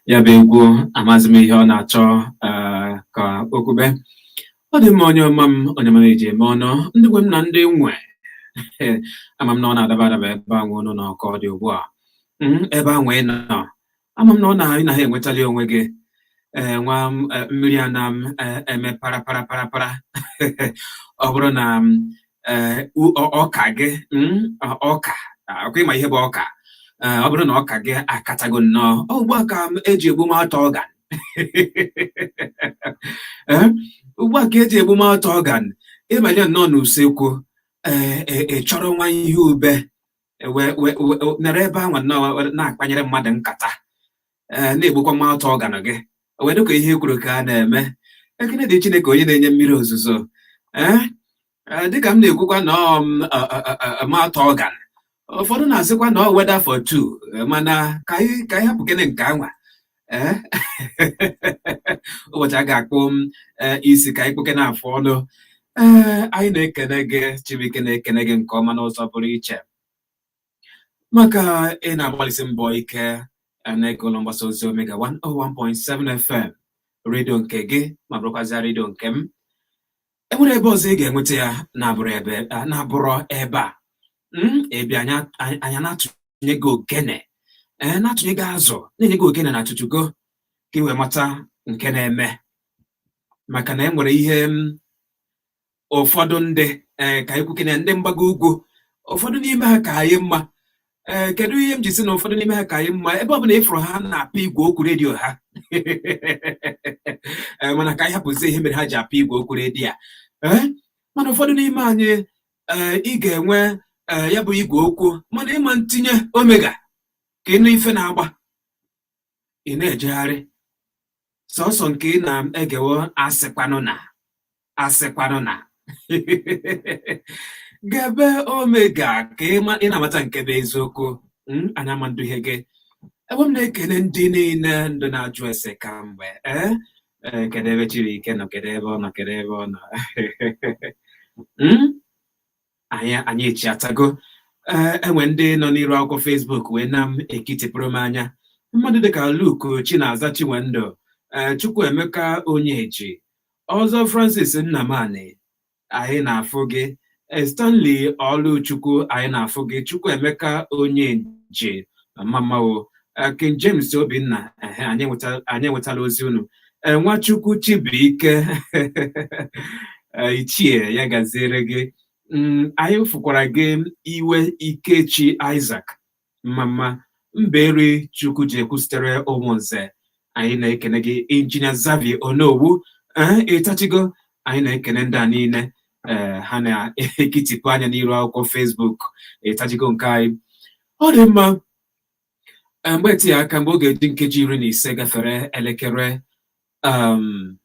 ya bụ egwu amazi m ihe ọ na-achọ ka okwube. Ọ dị mma onye ọma m eji eme ọnụ ndị nwe m na ndị nwe ama m na ọ na-adaba adaba ebe anwa ụnụ na ọkọ dị ugbu a ebe anwa ị nọ ama m na ọ na-ha enwetali onwe gị nwa mmiri a na-eme para ọ bụrụ na ọka gị ọka akwa ịma ihe bụ ọka ọ bụrụ na ọka gị akatago nnọọ ugbu a ka eji egbumata ọgan ugbu a ka eji egbumata ọgan ịbanye nnọọ n'usekwu chọrọ nwa ihe ube nere ebe ahụ nnọọ na-akpanyere mmadụ nkata na-egbukwa mmata ọgan gị wedụ ka ihe kwuru ka a na-eme. Ekene dị Chineke onye na-enye mmiri ozuzo dịka m na-ekwukwa na mata ọgan ụfọdụ na-asịkwa na weather for two mana ka anyị hapụ kene nke anwa ụbọchị a ga-akpụ isi ka anyị kpokene afọ ọnụ. Anyị na-ekene gị Chibuike, na-ekene gị nke ọma n'ụzọ pụrụ iche maka ị na-agbalịsị mbọ ike na-ege ụlọ mgbasa ozi Omega 101.7 FM redio nke gị ma bụrụkwazịa redio nke m. Enwere ebe ọzọ ị ga-enweta ya na-abụrụ ebe a. Ebi anya na-atụnye gị ogene na-atụnye gị azụ na-enye gị ogene na atụtụgo ka ị wee mata nke na-eme, maka na enwere ihe ụfọdụ ndị ka anyị kwukene ndị mgbago ugwu, ụfọdụ n'ime ha ka anyị mma. Kedu ihe m ji sị na ụfọdụ n'ime ha ka anyị mma? Ebe ọ bụla ịfụrụ ha na-apị igwe okwu redio ha mana ka anyị hapụzie ihe mere ha ji apị igwe okwu redio mana ụfọdụ n'ime anyị ị ga-enwe ya bụ igwe okwu mana ịma ntinye omega ka ịnụ ife na-agba, ị na-ejegharị sọsọ nke ị na-egewo asịkwanụ na gebe omega ka ị na-amata nke bụ eziokwu. Anya ma ndụ ihe gị. Ebe m na-ekele ndị niile ndụ na-ajụ ese kamgbe kedu ebe Chirike nọ, kedu ebe ọ nọ, kedu ebe ọ nọ. Anyị echiatago. Enwe ndị nọ n'iru akwụkwọ Facebook wee na m ekitipụrụ m anya. Mmadụ dịka Luke Chinaza Chinwendụ, Chukwuemeka Onyeji, ọzọ Francis Nnamani, anyị na-afụ gị. Stanley Oluchukwu, anyị na-afụ gị. Chukwuemeka Onyeji, Mamao, King James Obinna, anyị enwetala ozi unu. Nwachukwu Chibuike Ichie, ya gaziere gị. Anyị fụkwara gị Iwe Ikechi Isaac, Mama Mberi Chukwu Jekwu sitere Ụmụnze, anyị na-ekene gị. Injinia Xavier Onowu ịtachigo, anyị na-ekene ndị a niile ha na-ekitipụ anya n'iru akwụkwọ Facebook, ịtachigo nke anyị. Ọ dị mma. Mgbe etinye aka mgbe oge dị nkeji 15 gafere elekere 3,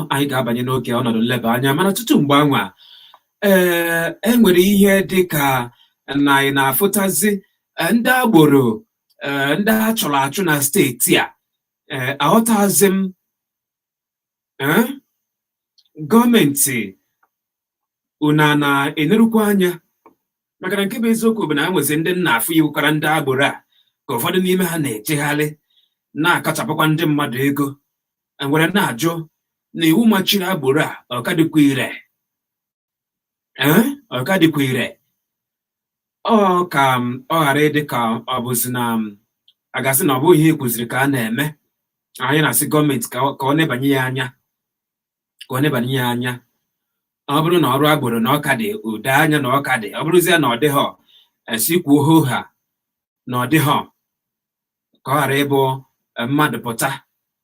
anyị ga-abanye n'oge ọnọdụ nleba anya. Mana tutu mgbe anwa enwere ihe dị ka na anyị na-afụtazi ndị agboro ndị a chọrọ achụ na steeti a. Aghọtazi m gọọmenti una na-enerukwa anya, maka na nke bụ eziokwu bụ na ha nwezi ndị nna afụ iwukwara ndị agboro a ka ụfọdụ n'ime ha na-ejegharị na-akachapụkwa ndị mmadụ ego. Nwere na-ajụ na iwu machiri agboro a ọkadịkwa ire ọ ka ọ ghara ịdị ka ọ bụzi na agasị na ọ bụghị ihe ekwuziri ka a na-eme. Anyị na-asị gọọmenti ka ọ nebanye ya anya, ọ bụrụ na ọrụ agboro na ọka dị udo anya na ọka dị, ọ bụrụzie na ọ dịghọ esikwuo hoha na ọ dịghọ, ka ọ ghara ịbụ mmadụ pụta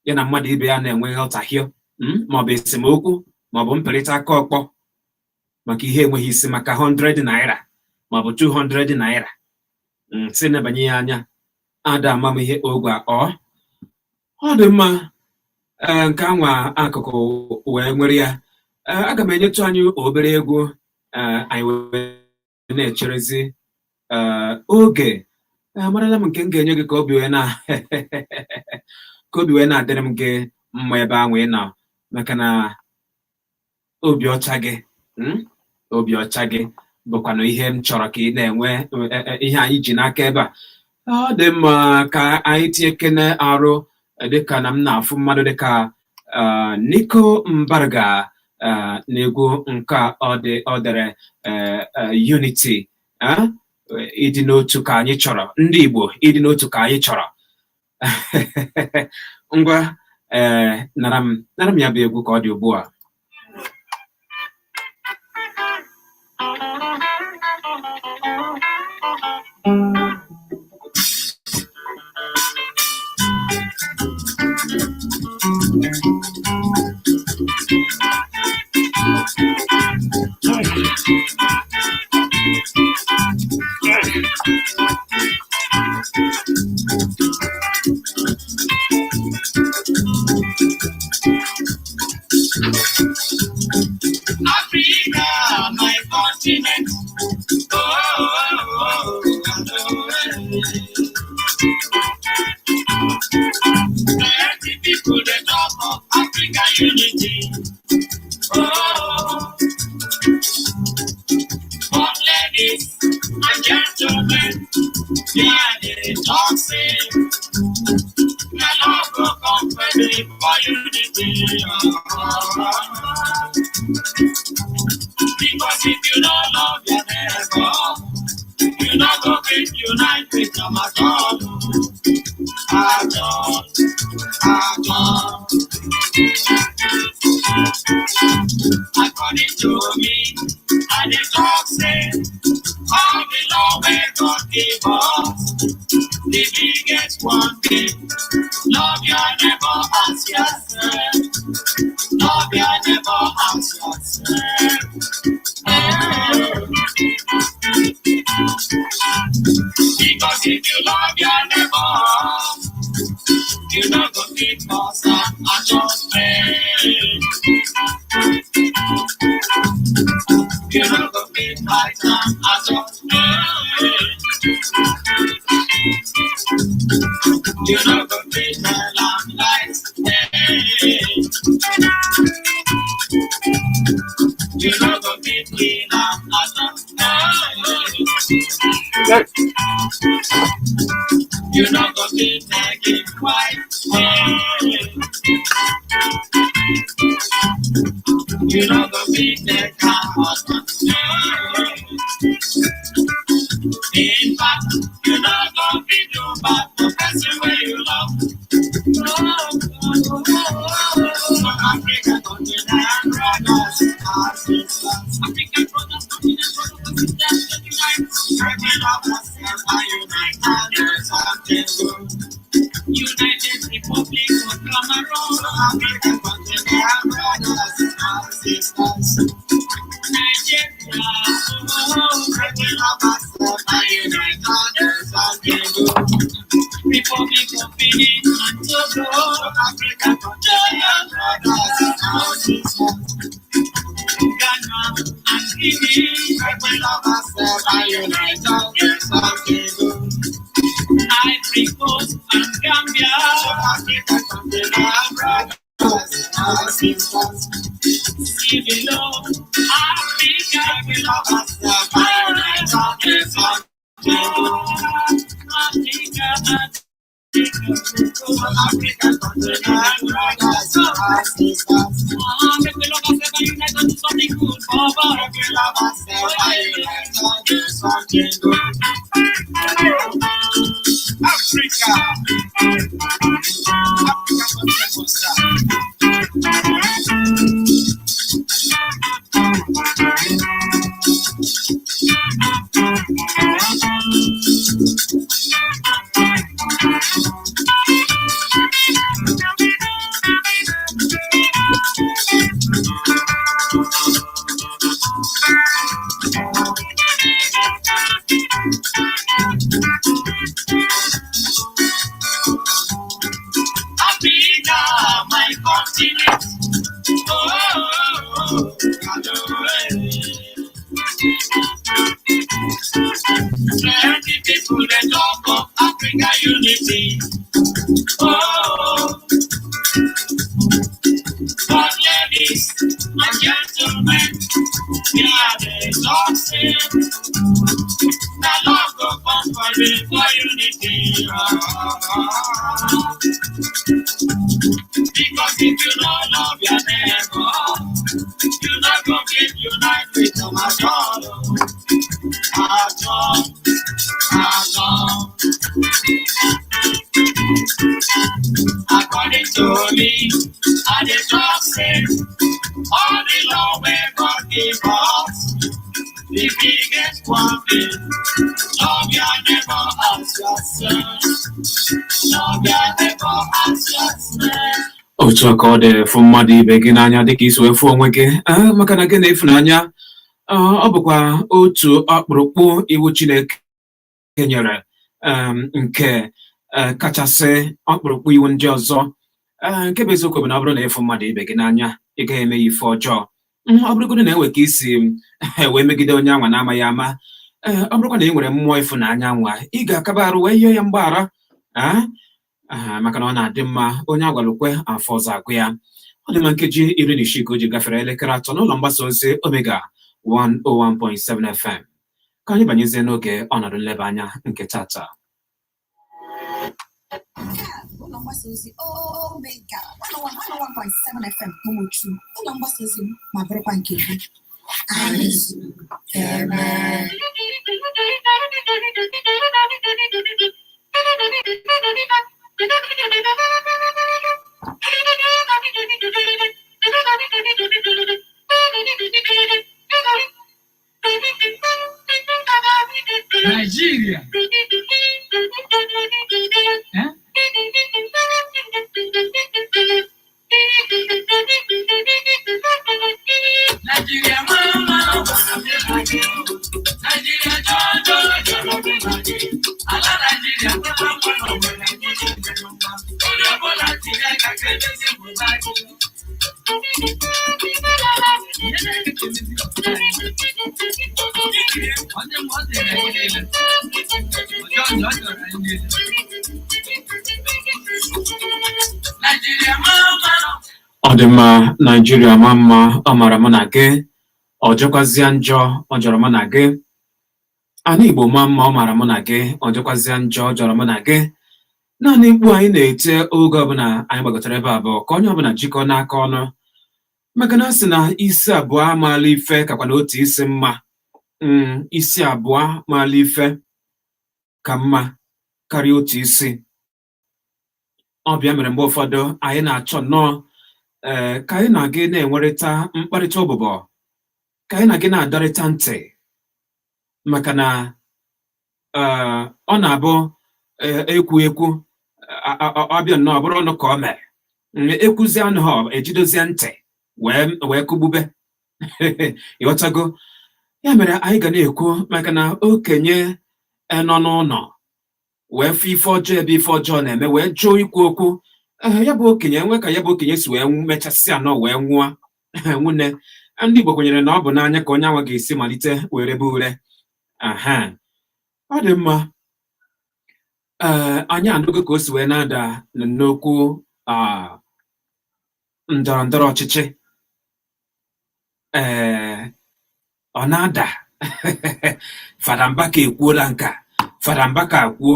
ya na mmadụ ibe ya na-enwe nghọtahie maọbụ esemokwu maọbụ mpịrịta aka ọkpọ maka ihe enweghị isi, maka 100 naira maọbụ 200 naira. Si nebanye ya anya, ada amamihe ogwe ọ dị mma. Nke anwa akụkụ wee nwere ya. Aga m enyetụ anyị obere egwu anyị wee na-echerezi oge. Amarala m nke m ga-enye gị ka obi wee na-adịrị m gị mma ebe ahụ ị nọ, maka na obi ọcha gị bụkwanụ ihe m chọrọ ka ị na-enwe, ihe anyị ji n'aka ebe a. Ọ dị mma ka anyị tinye kene arụ dịka na m na-afụ mmadụ dịka Nico Mbarga na-egwu nke ọ dere unity, ịdị n'otu ka anyị chọrọ, ndị Igbo ịdị n'otu ka anyị chọrọ. Ngwa nara m ya bụ egwu ka ọ dị ugbu a. Africa, my continent. Plenty people they talk of Africa unity. But ladies and gentlemen, yeah, they talk say, the love will come for the Because if you don't love your neighbor, you not go fit unite with them at all. According to me, and the talk say, all the law where God gave us, the biggest one thing, love your neighbor as yourself. Love your neighbor as yourself. Because if you love your neighbor, you don't go fit cause and adjustment. You don't go fit fight and adjustment. You don't go fit tell and lies. You don't go fit clean and adjustment. You don't go fit making quiet. You don't go fit the husband. In fact, you don't go fit do bad the person where you love. Africa continent and brothers and sisters. African brothers continent sisters unite. Every love us and unite and do something good. United Republic of Cameroon. African continent and brothers and sisters. Nigeria, every love us and unite and do something good. Republic of Benin and Togo, African continent and brothers and sisters. Ghana and Guinea, every love us and unite and do something good. Ivory Coast and Gambia, African continent and brothers and sisters. Civil law, Africa, we love us and unite and do something good. Africa, African continent and brothers and sisters. Make we love us and unite and do something good for us. We love us and unite and do something good. Africa, Africa Africa, my continent. Plenty people they talk of Africa unity. But ladies and gentlemen, yeah, they talk say that love go come for unity. Because if you don't love your neighbor, you not go get unite with them at all. At all. At all. According to me, and the talk say, all the law where God gave us, the biggest one thing, love your neighbor as yourself. Love your neighbor as yourself. otu aka ọ dị fụ mmadụ ibe gị n'anya dịka isi wee fụ onwe gị maka na gị na-efunanya ọ bụkwa otu ọkpụrụkpụ iwu Chineke nyere nke kachasị ọkpụrụkpụ iwu ndị ọzọ nke bụ eziokwu bụ na ọ bụrụ na ịfụ mmadụ ibe gị n'anya ị gaghị eme ya ife ọjọọ ọ bụrụgodị na enwe ka isi wee megide onye anwa na-amaghị ama ọ bụrụkwa na ị nwere mmụọ ịfụnanya nwa ị ga-akaba arụ wee yọọ ya mgbaghara maka na ọ na-adị mma onye agwalụkwe afọ ọzọ agụ ya. Ọ dị na nkeji 16 ka o ji gafere elekere 3 n'ụlọ mgbasa ozi Omega 101.7 FM ka anyị banyezie n'oge ọnọdụ nleba anya nke tata. ụlọ mgbasa ozi Omega 101.7 FM Umuchu, ụlọ mgbasa ozi m ma bụrụkwa nke gị. Anyị Nigeria. Nigeria, mama, Nigeria, ala Nigeria, ọ dị mma Nigeria ma mma ọ mara mụ na gị ọ jọkwazịa njọ ọ jọrọ mụ na gị ana Igbo ma mma ọ mara mụ na gị ọ jọkwazịa njọ ọ jọrọ mụ na gị naanị mkpu anyị na-ete oge ọbụla anyị gbagotara ebe abụọ ka onye ọbụla jikọọ n'aka ọnụ maka na sị na isi abụọ amaala ife kakwa na otu isi mma isi abụọ maala ife ka mma karịa otu isi ọ bịa mere mgbe ụfọdụ anyị na-achọ nnọọ ka anyị na gị na-enwerịta mkparịta ụbụbọ ka anyị na gị na-adarịta ntị maka na ọ na-abụ ekwu ọbịa nnọọ bụrụ ọnụ ka ọ mere ekwuzi anụ ha ejidozie ntị wee kụgbube ịghọtago ya mere anyị ga na-ekwu maka na okenye nọ n'ụlọ wee fụ ife ọjọọ ebe ife ọjọọ na-eme wee jụọ ikwu okwu ya bụ okenye nwe ka ya bụ okenye si wee mechasị anọ wee nwụọ nwunne ndị Igbo kwenyere na ọ bụ n'anya ka onye anwa ga-esi malite were bụ ure ọ dị mma anyị anụgo ka o si wee na-ada n'okwu ndọrọ ndọrọ ọchịchị ọ na-ada Fada Mbaka ekwuola nka Fada Mbaka akwuo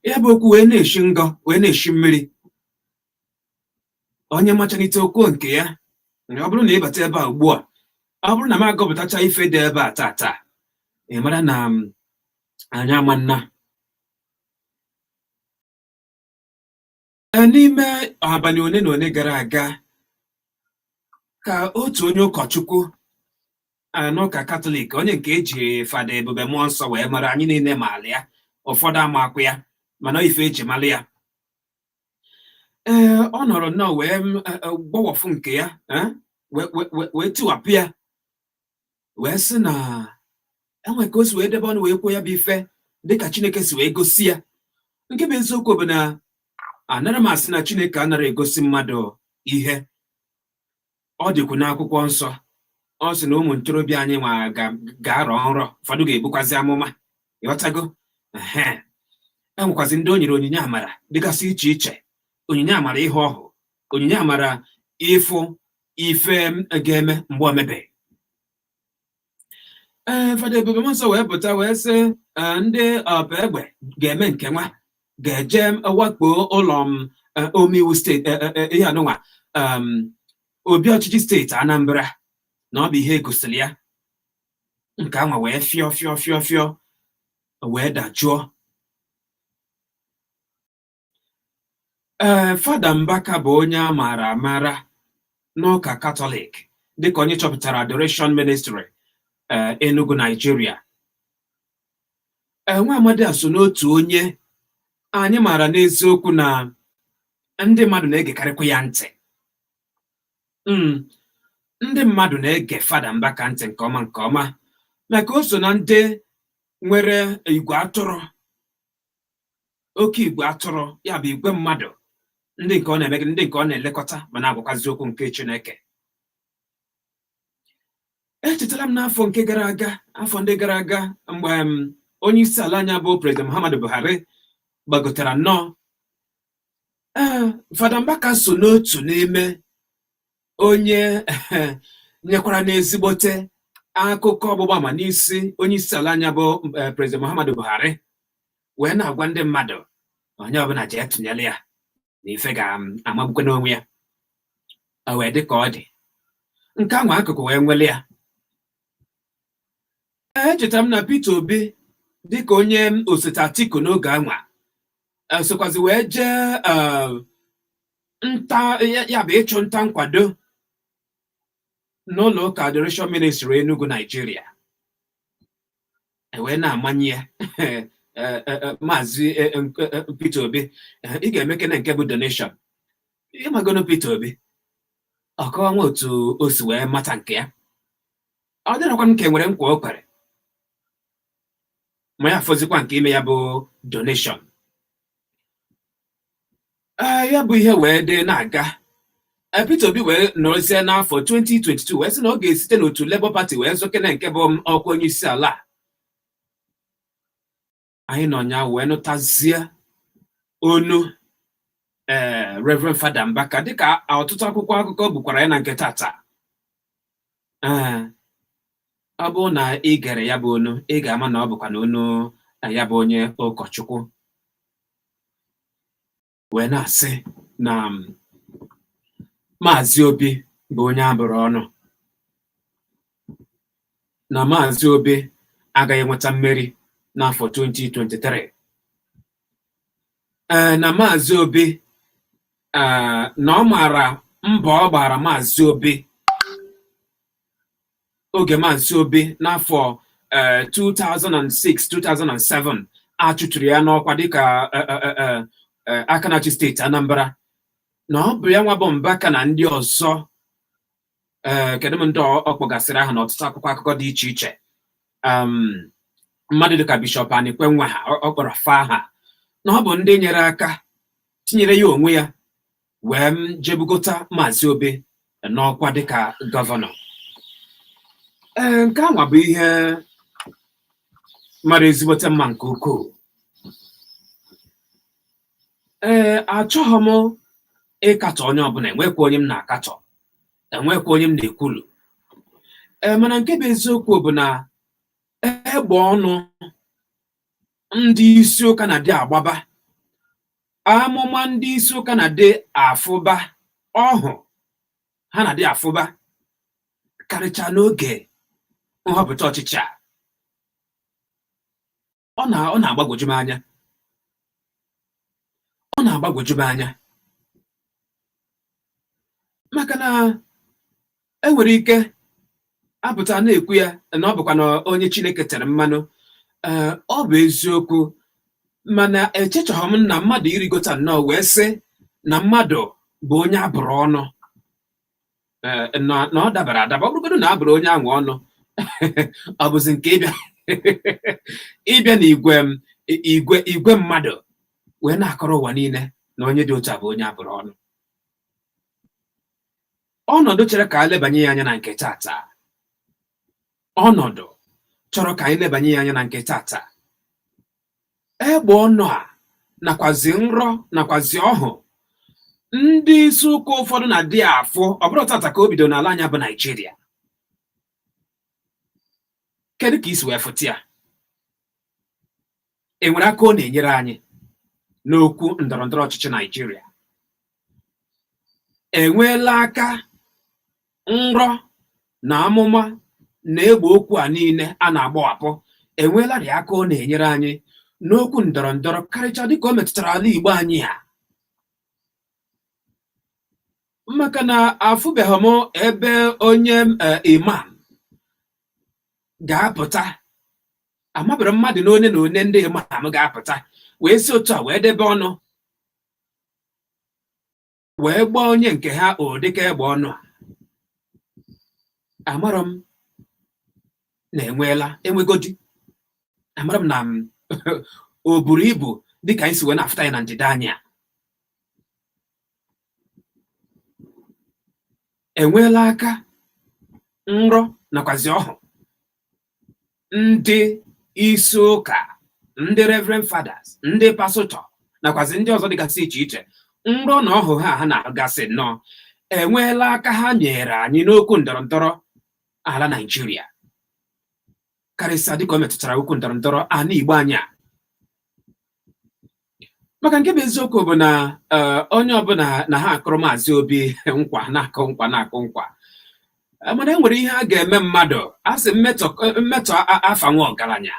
ya bụ okwu wee na-eshi ngọ wee na-eshi mmiri onye machalite okwu nke ya ọ bụrụ na ịbata ebe a ugbu a ọ bụrụ na m agụpụtacha ife dị ebe a tata ị mara na anyị amanna n'ime abalị one na one gara aga ka otu onye ụkọchukwu n'ụka Katọlik onye nke eji Fada Ebube Mmụọ Nsọ wee mara anyị niile maala ya ụfọdụ amakwa ya mana ife eji mara ya ọ nọrọ nnọọ wee gbọwọfụ nke ya wee tiwapụ ya wee sị na enwe ka o si wee debe ọnụ wee kwuo ya bụ ife dịka Chineke si wee gosi ya nke bụ eziokwu bụ na anara m asị na Chineke anara egosi mmadụ ihe ọ dịkwu n'akwụkwọ nsọ ọ sị na ụmụ ntorobịa anyị nwa ga-arọ nrọ ụfọdụ ga-ebukwazị amụma ịghọtago enwekwazi ndị o nyere onyinye amara dịgasị iche iche onyinye amara ihe ọhụ onyinye amara ịfụ ife ga-eme mgbe o mebeghị Fada Ebube Mmụọ Nsọ wee pụta wee sị ndị ọba egbe ga-eme nke nwa ga-eje wakpo ụlọ omeiwu steeti ihe anụnwa obi ọchịchị steeti Anambra na ọ bụ ihe egosiri ya nke anwa wee fịọ wee dajụọ Fada Mbaka bụ onye a maara amara n'ụka Katọlik dịka onye chọpụtara Adoration Ministry Enugu Nigeria nwa amadi a so n'otu onye anyị maara n'eziokwu na ndị mmadụ na-egekarịkwa ya ntị ndị mmadụ na-ege Fada Mbaka ntị nke ọma maka o so na ndị nwere igwe atụrụ oke igwe atụrụ ya bụ igwe mmadụ ndị nke ọ na-emegide ndị nke ọ na-elekọta ma na-agwakwazi okwu nke Chineke echetara m n'afọ ndị gara aga mgbe onye isi ala anya bụ President Muhammadu Buhari gbagotara nnọọ Fada Mbaka so n'otu n'ime onye nyekwara n'ezigbote akụkọ ọgbụgba ama n'isi onye isi ala anya bụ President Muhammadu Buhari wee na-agwa ndị mmadụ onye ọbụla jee tụnyere ya na ife ga-amagbukwe n'onwe ya. O wee dị ka ọ dị nke anwa akụkụ wee nwele ya. Echetara m na Peter Obi dịka onye osote Atiku n'oge anwa sokwazi wee jee nta ya bụ ịchụ nta nkwado n'ụlọ ụka Adoration Ministry Enugu, Nigeria. Wee na-amanye ya Maazị Peter Obi ị ga-emekene nke bụ donation. Ịmagono Peter Obi ọkọwa nwa otu o si wee mata nke ya. Ọ dịrakwa nke nwere nkwa o kwere ma ya fọzikwa nke ime ya bụ donation. Ya bụ ihe wee dị na-aga. Peter Obi wee nọrọzie n'afọ 2022 wee sị na ọ ga-esite n'otu Labour Party wee zọkene nke bụ ọkwa onye isi ala. Anyị nọ nya wee nụtazie onu Reverend Fada Mbaka dịka ọtụtụ akwụkwọ akụkọ bukwara ya na nke TATA. Ọ bụ na ị gere ya bụ onu ị ga-ama na ọ bụkwa na onu ya bụ onye ụkọchukwu wee na-asị na Maazị Obi bụ onye abụrụ ọnụ, na Maazị Obi agaghị enweta mmeri n'afọ 2023. Na Maazị Obi na ọ maara mbọ ọ gbara Maazị Obi oge Maazị Obi n'afọ 2006-2007 achụchụrụ ya n'ọkwa dịka aka na-achị steeti Anambra, na ọ bụ ya nwa bụ Mbaka na ndị ọzọ kedu m ndị ọ kpọgasịrị aha n'ọtụtụ akwụkwọ akụkọ dị iche iche. Mmadụ dịka Bishọp Anikwenwa ha ọ kpọrọ fa aha na ọ bụ ndị nyere aka tinyere ya onwe ya wee jebugota Maazị Obi n'ọkwa dịka gọvanọ. Nke anwa bụ ihe mara ezigbote mma nke ukwuu. Achọghị m ịkatọ onye ọbụla, enwekwa onye m na-akatọ, enwekwa onye m na-ekwulu. Mana nke bụ eziokwu bụ na egbe ọnụ ndị isi ụka na-adị agbaba, amụma ndị isi ụka na-adị afụba, ọhụ ha na-adị afụba karịcha n'oge nhọpụta ọchịchị a. Ọ na-agbagwoju m anya, ọ na-agbagwoju m anya maka na enwere ike apụta na-ekwu ya na ọ bụkwa na onye Chineke tere mmanụ. Ọ bụ eziokwu, mana echechọghị m na mmadụ irigota nnọọ wee sị na mmadụ bụ onye abụrụ ọnụ, na ọ dabara adaba. Ọ bụrụgodo na abụrụ onye ahụ ọnụ ọ bụzi nke ịbịa na igwe mmadụ wee na-akọrọ ụwa niile na onye dị otu a bụ onye abụrụ ọnụ. Ọnọdụ chere ka anyị lebanye ya anya na nke TATA. Ọnọdụ chọrọ ka anyị lebanye ya anya na nke TATA. Egbe ọnụ a nakwazi nrọ nakwazi ọhụ ndị isi ụka ụfọdụ na-adị afụ. Ọ bụrụ TATA ka o bido n'ala anya bụ Naijiria. Kedu ka isi wee fụta ya? Enwere aka ọ na-enyere anyị n'okwu ndọrọndọrọ ọchịchị Naijiria? Enweela aka nrọ na amụma na egbe okwu a niile a na-agbawapụ, enweelarị aka ọ na-enyere anyị n'okwu ndọrọndọrọ karịcha dịka o metụtara ala Igbo anyị ha? Maka na afụbeghị m ebe onye imam ga-apụta, amabere mmadụ na one ndị imam ga-apụta wee si otu a wee debe ọnụ wee gbaa onye nke ha dịka egbe ọnụ a. Amarọ m na enwegodi, amarọ m na o buru ibu dịka anyị si wee na-afụta ya na ndịda anyị a. Enweela aka nrọ nakwazi ọhụ ndị isi ụka, ndị Reverend Fathers, ndị pasụtọ nakwazi ndị ọzọ dịgasị iche iche. Nrọ na ọhụ ha na-agasị nnọọ enweela aka ha nyere anyị n'okwu ndọrọndọrọ ala Naijiria, karịsịa dịka o metụtara okwu ndọrọndọrọ ala Igbo anyị a. maka nke bụ eziokwu bụ na onye ọbụla na ha akụrụ Maazị Obi nkwa na-akụ nkwa mana e nwere ihe a ga-eme mmadụ a sị mmetọ afa nwa ọgaranya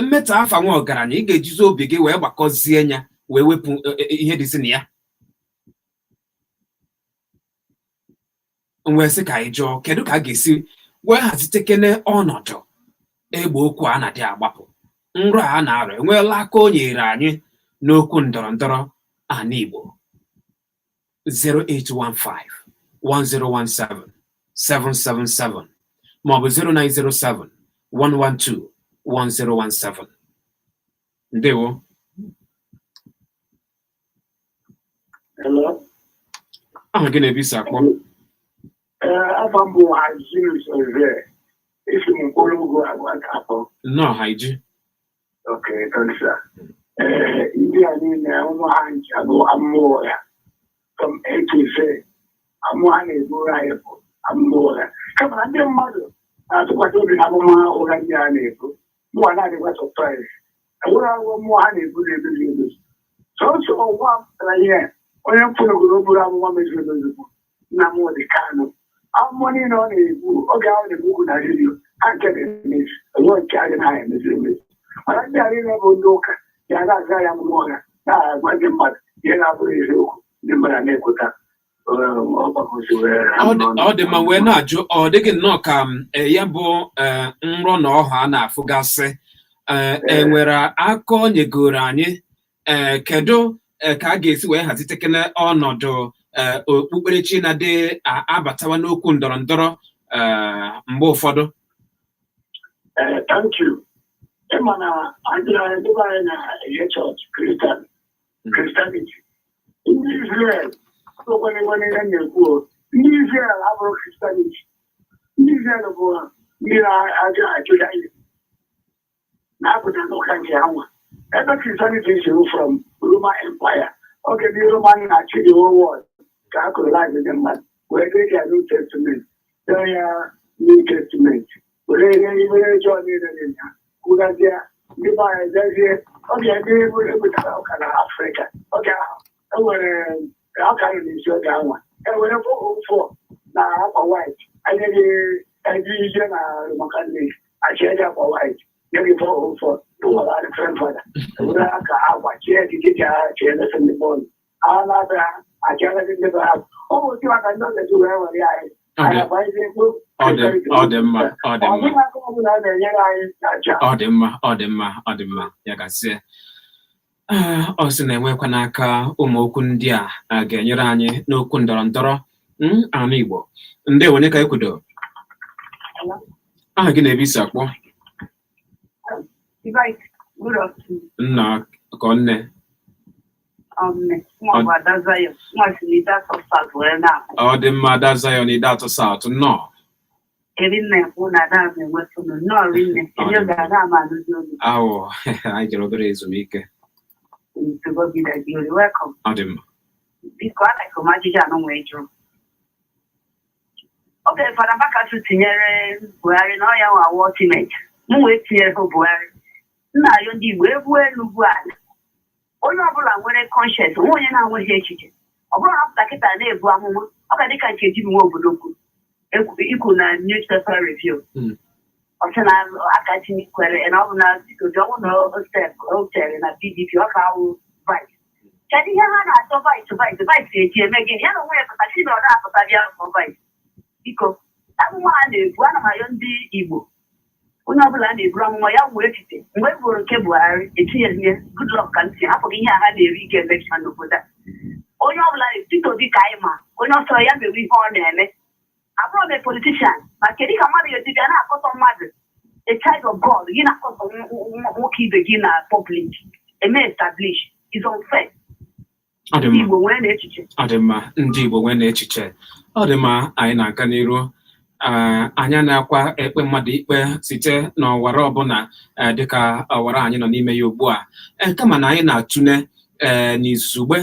mmetọ afa nwa ọgaranya ị ga-ejizi obi gị wee gbakọzie ya wee wepụ ihe dịzi na ya wee sị ka anyị jụọ kedu ka a ga-esi wee hazitekene ọnọdụ egbe okwu a na-adị agbapụ nrọ a na-arụ enweela aka o nyere anyị n'okwu ndọrọndọrọ ana Igbo 08151017777 maọbụ 09071121017. Ndewo. Hello. Aha gị na-ebi isi akpọ? Afa m bụ Azụzụ isi m mkpụrụ ugwu agwa ka akpọ. Nnọọ Haiji. Okay, thanks, sir. Ndị a niile ụmụ ha ncha bụ amụọ ya from A to Z. Amụọ ha na-eburu anyị bụ amụọ ya. Kama ndị mmadụ na-atụkwasị obi na amụma ụra ndị a na-ebu. Mụwa na-adịkwa surprise. Enwere ahụhụ mmụọ ha na-eburu emezu emezu. Sọsọ ụwa pụtara ihe onye mfụnogoro buru amụma mezuru emezu bụ Nnamdi Kanu. Amụma niile ọ na-ebu oge ahụ na-ebu ugwu na redio ha nke na-emezu. Enwe nke adị na ha emezu emezu. Mana ndị a niile bụ ndị ụka ya na-aza ya mmụọ ya na-agwa ndị mmadụ ihe na-abụghị eziokwu ndị mmadụ na-ekweta ọ dị ma wee na-ajụ ọ dịghị nnọọ ka ya bụ nrọ na ọha a na-afụgasị enwere aka o nyegoro anyị kedu ka a ga-esi wee hazitekene ọnọdụ okpukperechi na-adị abatawa n'okwu ndọrọndọrọ mgbe ụfọdụ? Thank you. Ịma na adịra ndị anyị na-eje chọọchị Christianity. Ndị Israel okwenye ihe na-ekwu ndị Israel abụrụ Christianity. Ndị Israel bụ ndị na-aja achụja ihe na-apụta n'ụka nke ha nwa. Ebe Christianity is from Roman Empire. Oge ndị Roman na-achị the whole world ka a colonize ndị mmadụ wee dee ya New Testament dee ya New Testament were ihe ibere John niile dị ya kwugazie ndị be anyị jezie oge ndị ebutara ụka na Afrịka oge ahụ enwere ọka n'isi oge anwa enwere ụfọ na akwa white anyeghị ndị ije na Romakalik achị eji akwa white nyeghị ụfọ ụwara different fada enwere aka agwa chie ejiji ji agha chie lesi ndị bọọlụ a na-abịa achịaghazi ndị be ha ụmụ otu maka ndị ọzọ wee were anyị ọ dị mma ya gasịa ọ sị na-enwekwa n'aka ụmụ okwu ndị a ga-enyere anyị n'okwu ndọrọndọrọ ana Igbo. Ndewo, onye ka ekwudo? Aha gị na-ebi isi akpọ? Nna ka nne ọ dị mma Ada Zion ide atọ South nnọọ. Awụ anyị jere obere ezumike. Ọ dị mma. Biko anaghị m ajụjụ anụ nwee jụrụ. Oge Fada Mbakasu tinyere Buhari na ọya nwa ultimate m wee tinyere Buhari nna ayọ ndị Igbo egwu elu ugwu ala onye ọbụla nwere conscience nwe onye na-enweghị echiche ọ bụrụ na apụta kịta na-ebu amụma ọ ga dịka nke ji nwe obodo ikwu na newspaper review ọ sị na aka tinyekwere na ọ bụ na dịkoji ọnwụ na o tere na PDP ọ ka awụ vice kedu ihe ha na-achọ vice eji eme gịnị ya na onwe ya pụta chi na ọ na-apụta bịa vice biko amụma ha na-ebu ana m ayọ ndị Igbo onye ọbụla na-eburu amụma ya wee echiche mgbe e bụrụ nke Buhari etinyezie good luck ka ntị hapụghị ihe ha na-eri ike election n'obodo a onye ọbụla na-etito dị ka anyị ma onye ọsọ ya mewe ihe ọ na-eme abụrụ m politician ma kedu ka mmadụ ga-esi bịa na-akọtọ mmadụ a child of God gị na-akọtọ nwoke ibe gị na public eme establish is unfair. Igbo nwee na-echiche. Ọ dị mma ndị Igbo nwee na-echiche. Ọ dị mma anyị na-aga n'iru anya na-akwa ekpe mmadụ ikpe site n'ọwara ọbụla dịka ọwara anyị nọ n'ime ya ugbu a kama na anyị na-atụle n'izugbe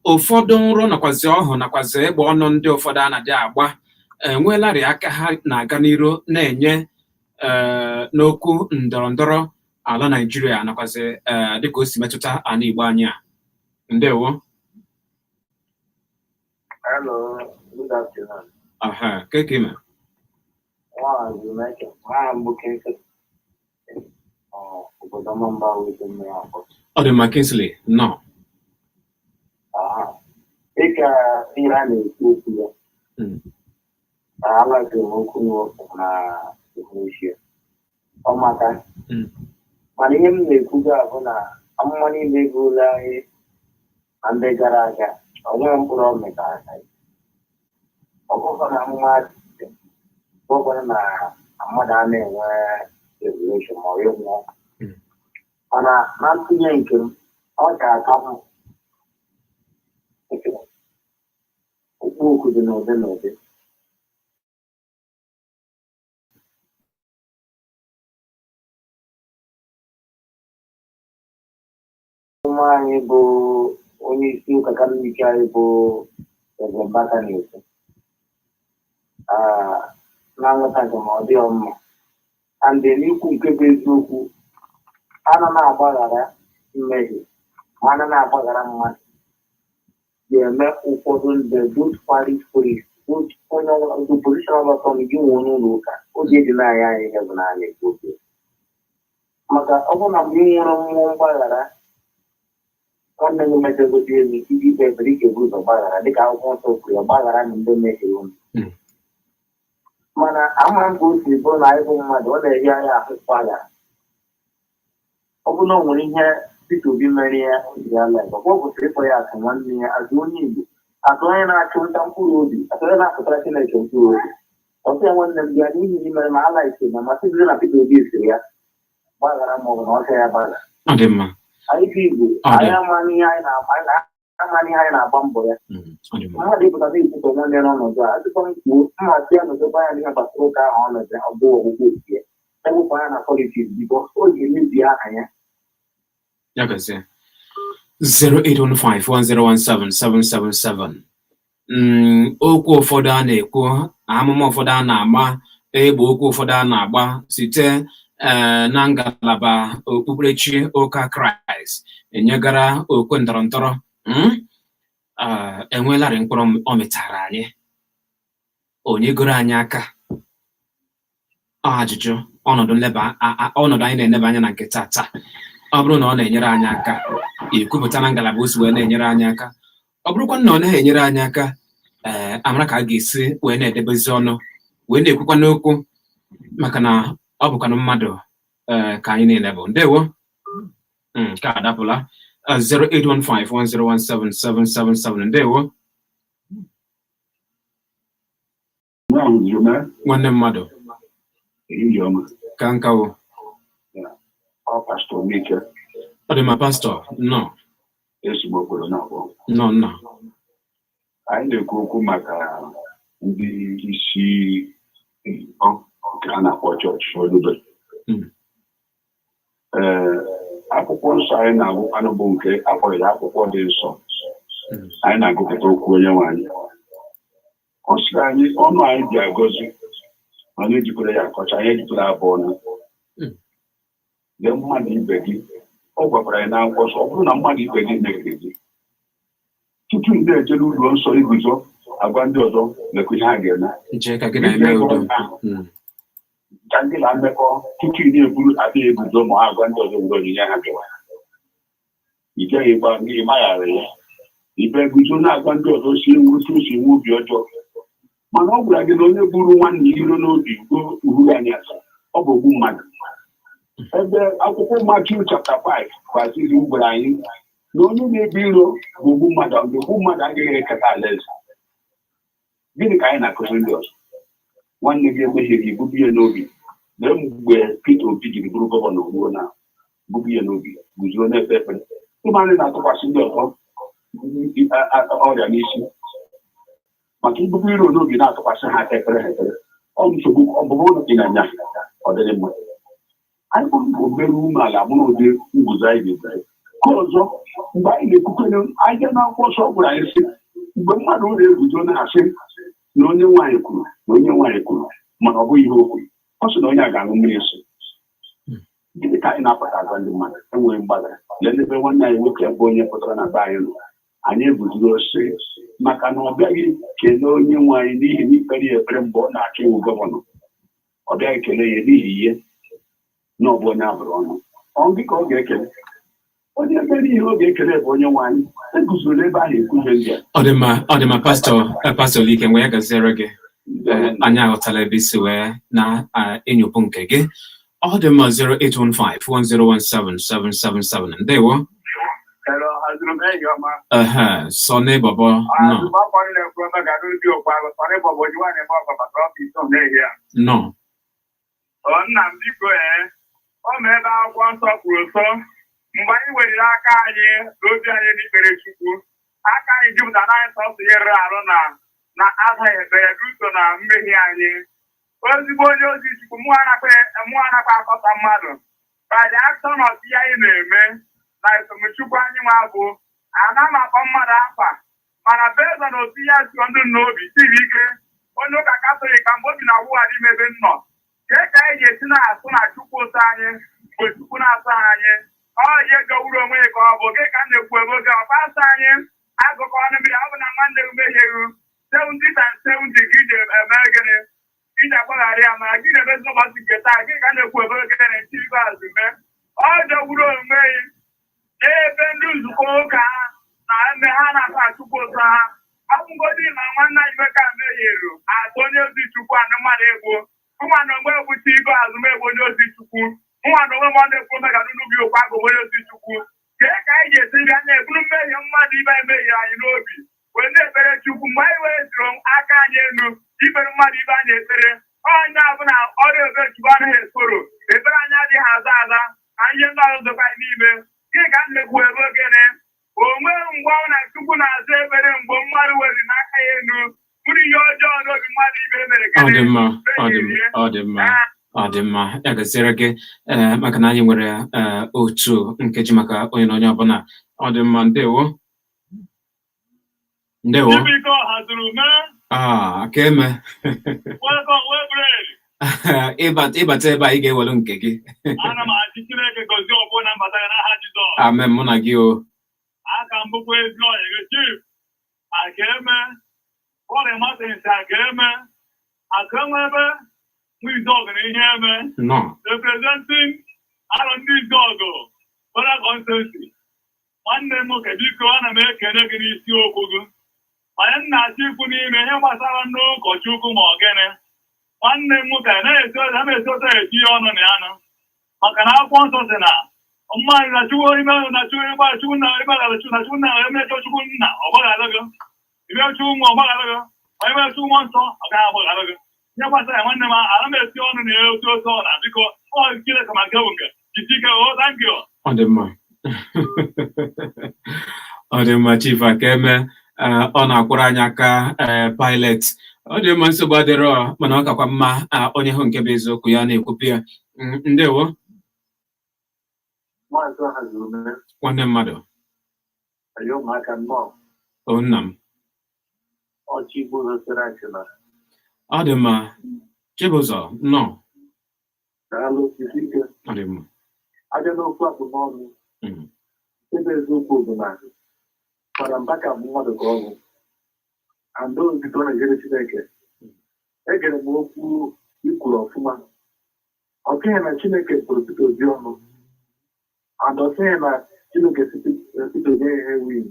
ụfọdụ nrọ nakwazi ọhụụ nakwazi egbe ọnụ ndị ụfọdụ a na-adị agba enweelarị aka ha na-aga n'iru na-enye n'okwu ndọrọndọrọ ala Nigeria nakwazi dịka o si metụta ana Igbo anyị a. Ndewo. Hello, good afternoon. Aha, kekime. Wow, you make it. I'm booking it. But I'm about with me. Oh, the McKinsley, no. Take a Iran is here. I like to work on the oh my God. My name is Kuga. I'm money regular and the garage. I won't put on the car. I'm regulation or you know. And not to yank I come. Who could know the notice? My bo only still can carry bo as a battalion. Now I am and the new cook I don't know about maybe. I don't know about the American the good party police, good the position of from you won't look at. Who did deny I have an eye? Maka open up you want one thing matter with you, if you get very good or bad, I think I want to play a bad and don't make it. Mana, I'm going to be born. I don't know what they are father. Open no one here to be many like what was it for us and 1 year as you need. As long as I told them who as well as the fascination to it. Okay, I want them to be in my life, and I must be happy to be here. But I'm not here about it. I feel I am money I have money I have bumble. I'm not able to think of 1 year on the other. I'm not able to buy any of a stroke on the board here. I will find a policy because all you need the eye. Yes, 08151017777. Okwu ụfọdụ a na-ekwu amụma ụfọdụ a na-ama egbe okwu ụfọdụ a na-agba site na ngalaba okpukperechi ụka Kraịst enyegara okwe ndọrọndọrọ enwelarị mkpụrụ o metara anyị onye goro anyị aka ajụjụ ọnọdụ anyị na-eneba anya na nke TATA. Ọ bụrụ na ọ na-enyere anyị aka ikwupụta na ngalaba osi wee na-enyere anyị aka, ọ bụrụkwa na ọ naghị enyere anyị aka amara ka a ga-esi wee na-edebezi ọnụ wee na-ekwukwa n'okwu maka na ọ bụkwanụ mmadụ ka anyị niile bụ. Ndewo. Ka adapụla 08151017777. Ndewo nwanne mmadụ ka nkawo. Pastor Mike. Ọ dị ma pastor? No. No, no. Anyị na-ekwu okwu maka ndị isi nke a na-akpọ chọọchị olube. Akwụkwọ nsọ anyị na-agụkwanụ bụ nke akpọrọ ya akwụkwọ dị nsọ. Anyị na-agụpụta okwu onye nwe anyị. Ọ sịrị anyị ọnụ anyị dị agọzi ma na-ejikwara ya akọcha anyị ejipụta abụọ na lee mmadụ ibe gị. Ọ gwakwara anyị n'akwụkwọ nsọ ọ bụrụ na mmadụ ibe gị megide gị tutu ị na-eje n'ụlọ nsọ iguzo agwa ndị ọzọ mekwa ihe a ga-eme ka ndị na-mmekọ tutu ị na-eburu adịghị eguzo ma ha agwa ndị ọzọ were onyinye ha bịawa ị gaghị gba gị ịmaghara ya ibe eguzo na-agwa ndị ọzọ si enwe otu osi nwe obi ọjọọ mana ọ gwara gị na onye buru nwanne iro n'obi uhuru anyị asa ọ bụ ogbu mmadụ. Ebe akwụkwọ Matiu chapter 5 kwaziri gwara anyị na onye na-ebu iro bụ ogbu mmadụ agaghị eketa alaeze. Gịnị ka anyị na-akụzi ndị ọzọ? Nwanne gị emeghị gị bubu ihe n'obi. Lee mgbe Peter Obi jiri bụrụ gọvanọ ugbo na bubu ihe n'obi guzoro na-efe ekpere ịmanị na-atụkwasị ndị ọzọ ọrịa n'isi maka ibubu iro n'obi na-atụkwasị ha ekpere ọ nsogbu ọ bụrụ na ị na-anya ọ dịrị mma. Anyị bụ obere umeala mụrụ ụdị nguzo anyị ga-ebere ka ọzọ mgbe anyị na-ekwukwenye anyị na-akwụkwọ nsọ gwara anyị sị mgbe mmadụ ụlọ eguzo na-asị na onye nwaanyị kwuru mana ọ bụghị ihe o kwuru ọ sị na onye a ga-aṅụ mmiri nsọ gịnị ka anyị na-apụta agwa ndị mmadụ enweghị mgbagara lee n'ebe nwanne anyị nwoke bụ onye pụtara na be anyị nọ anyị ebuziri ose maka na ọ bịaghị kelee onye nwe anyị n'ihi na ikpere ya ekpere mgbe ọ na-achọ iwu gọvanọ ọ bịaghị kelee ya n'ihi ihe na ọ bụ onye abụrụ ọnụ ọ gị ka ọ ga-ekele onye mere ihe ọ ga-ekele bụ onye nwe anyị eguzoro ebe ahụ ekwuhe ndị ọ dị ma pastọ Like nwe ya gaziere gị anyị aghọtala ebe isi wee na-enyopụ nke gị ọ dị mma 08151017777 ndewo Sonny Bobo no nna m biko ọ ma ebe akwụkwọ nsọ kwuru nsọ mgbe anyị weriri aka anyị n'obi anyị n'ikpere Chukwu aka anyị jupụtara na anyị sọsọ ihe rụrụ arụ na azaghị ekpere duso na mmehie anyị ozigbo onye ozi Chukwu mụ anakwa akọta mmadụ by the action of ihe anyị na-eme na esomchukwu anyị nwa bụ ana m akpọ mmadụ afa mana beza na otu ya so ndị n'obi siri ike onye ụka Katọlik ka mgbe obi na ọgwụghara imebe nnọọ kee ka anyị ga-esi na-asụ na Chukwu ụsọ anyị mgbe Chukwu na-asụ anyị ọ ihe gawuru onwe ya ka ọ bụ gị ka m na-ekwu ebe oge ọkpa asụ anyị agụkọ ọnụ mmiri ọ bụ na nwanne umehieru 70 times 70 gị ji eme gịnị iji akpọghara ya mana gị na-emezi ụbọchị nke taa gị ka na-ekwu ebe oge na echi ikpeazụ mee ọ jọgburu onwe ya ebe ndị nzukọ ụka na eme ha na-asa Chukwu ụzọ ha ọbụgodi na nwanne anyị nwoke a mehieru azụ onye ozi Chukwu anụ mmadụ egbo nwa na onwe egbuchi ibe azụmegbu onye ozi Chukwu nwa na onwe m ọ na-ekwu mega n'ubi ụkwa agụ onye ozi Chukwu kee ka anyị ga-esi bịa na-eburu mmehie mmadụ ibe emehie anyị n'obi wee na-ekpere Chukwu mgbe anyị wee jiri aka anyị elu ikpere mmadụ ibe anyị ekpere onye a bụ na ọrịa ebe Chukwu anaghị esoro ekpere anyị adịghị aza aza ka ihe ndị ọzọ dịkwa n'ime gị ka m na-ekwu ebe ogene onwe mgbe ọ na Chukwu na-aza ekpere mgbe mmadụ weri n'aka ya elu bụrụ ihe ọjọọ n'obi mmadụ ibe mere ọ dị mma ya gaziere gị maka na anyị nwere otu nkeji maka onye na onye ọbụla ọ dị mma ndewo ka eme ịbata ebe anyị ga-ewelu nke gị amen mụ na gị o aka mbụkwa ezi ọhịa chief aka-eme ọrịa masịrị aka-eme aka-enwebe Izog na ihe eme representing arọ ndị Izog Federal Constituency nwanne m nwoke biko ana m ekene gị n'isi okwu gị manye m na-achọ ikwu n'ime ihe gbasara n'ụkọchukwu ma ọ gịnị nwanne m nwoke na-esi ụzọ eti ihe ọnụ na ya nụ maka na akwụkwọ nsọ si na mmadụ na Chukwu ime na Chukwu na Chukwu na emechọ Chukwu nna ọgbaghara gị imechu ụmụ ọgbaghara gị ma imechu ụmụ nsọ ọ gaghị agbaghara gị ihe gbasara ya nwanne m ana m esi ọnụ na otu otu ọ na biko ọ Chineke ma nke bụ nke jisi ike thank you ọ dị mma ọ dị mma chief aka-eme ọ na-akwụrụ anyị aka pilot ọ dị mma nsogbu adịrọ mana ọ kakwa mma onye hụ nke bụ eziokwu ya na-ekwupụ ya ndewo nwanne mmadụ o nna m ọ dị mma Chibụzọ nọ ọ dị mma aja n'okwu akpụ n'ọnụ ebe eziokwu bụ na fara mbaka bụ mmadụ ka ọ bụ andị ozito na-ejere Chineke egere m okwu ikwuru ọfụma ọ sịghị na Chineke pụrụ Peter Obi ọnụ and ọ sịghị na Chineke Peter Obi ihe win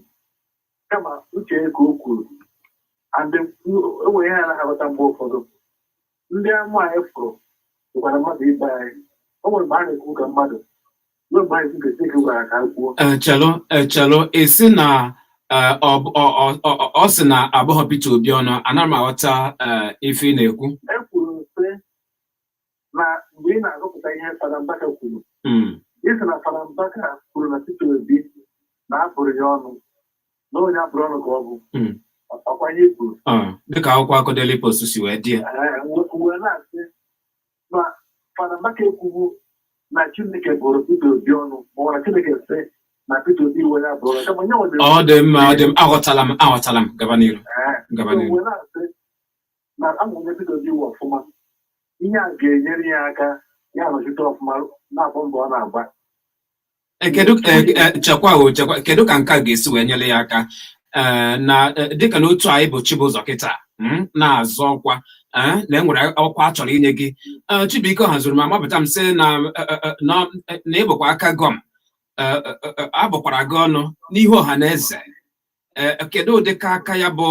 kama uche ka o kwuru and enwe ihe a na-aghọta mgbe ụfọdụ ndị ama anyị fụrụ bụkwara mmadụ ibe anyị o nwere mgbe a na-ekwu ka mmadụ Chelo esi na ọ sị na abụghị Peter Obi ọnụ ana m aghọta ife ị na-ekwu ekwuru mfe na mgbe ị na-agụpụta ihe Fada Mbaka kwuru isi na Fada Mbaka kwuru na Peter Obi na-abụrụ ya ọnụ na onye abụrụ ọnụ ka ọ bụ ọkwanye kwuru dịka akwụkwọ akụkọ Daily Post si wee dị wee na-asị na Fada Mbaka ekwubu na Chineke bụrụ Peter Obi ọnụ ma ọ na Chineke sị na Peter Obi wee ya bụrụ kama nye nwere ọ dị mma aghọtala m gaba n'iru wee na-asị na amụnye Peter Obi wee ọfụma ihe a ga-enyere ya aka ya nọchite ọfụma na-agba mbọ ọ na-agba. Chekwa kedu ka nke a ga-esi wee nyere ya aka na dịka n'otu anyị bụ Chibụzọ kịta na-azọ ọkwa na enwere ọkwa a chọrọ inye gị Chibuike hazuru ma mapụta m sị na ịbụkwa aka gọm abụkwara gị ọnụ n'ihu ọha na eze kedu ụdịka aka ya bụ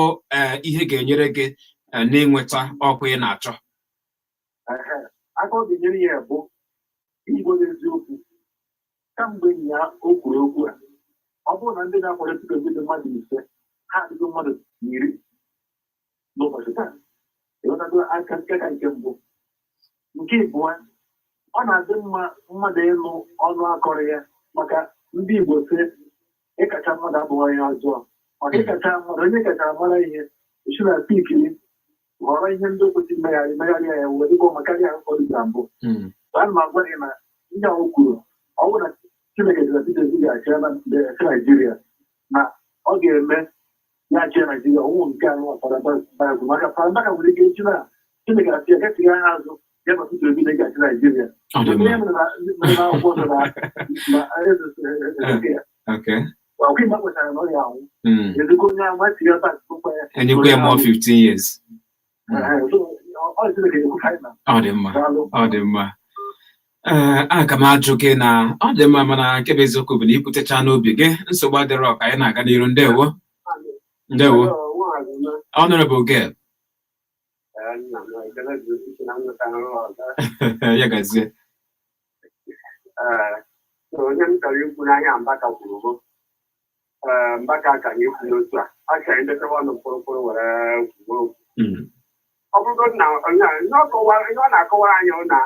ihe ga-enyere gị n'ịnweta ọkwa ị na-achọ? Aka ọ ga-enyere ya bụ igbo n'eziokwu kamgbe ya o kwuru okwu a ọ bụrụ na ndị na-akwado Peter Obi dị mmadụ 5 ha adịgo mmadụ 10 n'ụbọchị taa ịghọtago aka nke mbụ. Nke abụọ ọ na-adị mma mmadụ ịlụ ọnụ akọrọ ya maka ndị Igbo sị ịkacha mmadụ abụghị ihe ọjọọ maka ịkacha mmadụ onye kachara mara ihe esi na pikiri ghọrọ ihe ndị okwesịrị megharị ya wee dịkwa makarịa ụfọdụ na mbụ. Ana m agwa gị na ndị ahụ kwuru ọ bụrụ na Chineke dị na Peter Obi ga-achị Naijiria na ọ ga-eme ya achị Naijiria ọnwụ nke ahụ ọfọdụ maka Parambaka nwere ike echi na Chineke asị ya gasịghị ha azụ ya na Peter Obi ga-achị Naijiria ihe mere na akwụkwọ nọ ọkwa ịma kwetara na ọ ya anwụ ezigbo onye ahụ masịrị ọta akụkọ ya enyekwa ya more 15 years. Ọ dị mma aga m ajụ gị na ọ dị mma mana nke bụ eziokwu bụ na ikwutecha n'obi gị nsogbu adịrọ ka anyị na-aga n'iru. Ndewo Honorable Gail ya gazie. Onye m chọrọ ikwu n'anya Mbaka kwuru bụ Mbaka ka anyị kwu n'otu a chọrọ ndekọwa ọnụ mkpụrụ were kwuo okwu. Ọ bụrụ na ihe ọ na-akọwara anyị na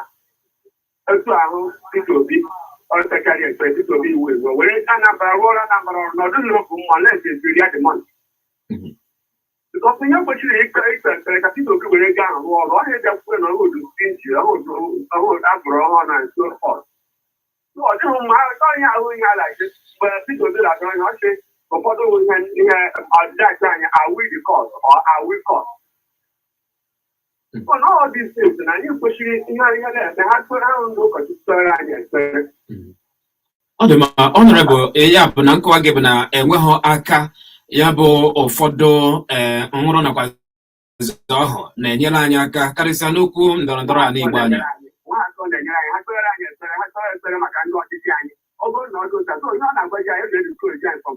etu ahụ Peter Obi ọrụtakarị ekpe Peter Obi iwu ewu were Anambra rụọrọ Anambra ọrụ n'ọdụ n'okwu mma na-esi eziri ya dị mọnụ bikọs ihe kwesịrị ikpe ekpere ka Peter Obi were gaa ahụ rụọ ọrụ ọhịa eji akwụkwọ na ọhụrụ stinji ọhụrụ abụrụ ọhụrụ na nso ọt ọ dịghị mma ihe ahụ ihe ala ije mgbe Peter Obi na-aga ihe ọchị ụfọdụ ihe ọdịdachi anyị awi the cause or awi cause ọ all these things na anyị kwesịrị ihe na-eme ha kpere ahụ ndị ụkọchukwu kpere anyị ekpere. Ọ dị mma Honorable ya bụ na nkọwa gị bụ na enweghị aka ya bụ ụfọdụ nhụrụ nakwa ọhụ na-enyere anyị aka karịsịa n'okwu ndọrọndọrọ ala Igbo anyị. Nwaakọ na-enyere anyị ha kpere anyị ekpere ha chọrọ ekpere maka ndị ọchịchị anyị ọ bụrụ na ọ dị ụta ihe ọ na-agwaji anyị ga-edukoji anyị from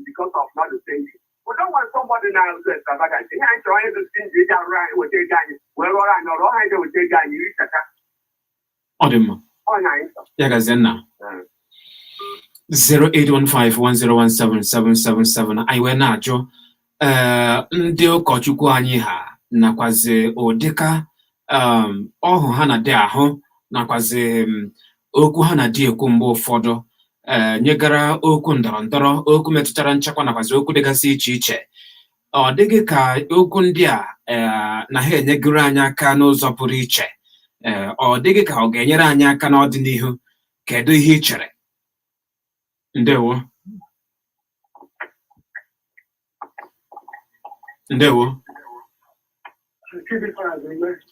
because of not the same thing. We don't want somebody now to extravagant. Ihe anyị chọrọ onye dozi nji eji arụrụ anyị weta ego anyị wee rụọrọ anyị ọrụ ọha anyị weta ego anyị iri chaka. Ọ dị mma ya gazie nna 08151017777 anyị wee na-ajụ ndị ụkọchukwu anyị ha nakwazi ụdịka ọhụ ha na-adị ahụ nakwazi okwu ha na-adị ekwu mgbe ụfọdụ nyegara okwu ndọrọndọrọ okwu metụtara nchekwa nakwazi okwu dịgasị iche iche. Ọ dịghị ka okwu ndị a na ha enyegoro anyị aka n'ụzọ pụrụ iche ọ dịghị ka ọ ga-enyere anyị aka n'ọdịnihu? Kedu ihe ị chere? Ndewo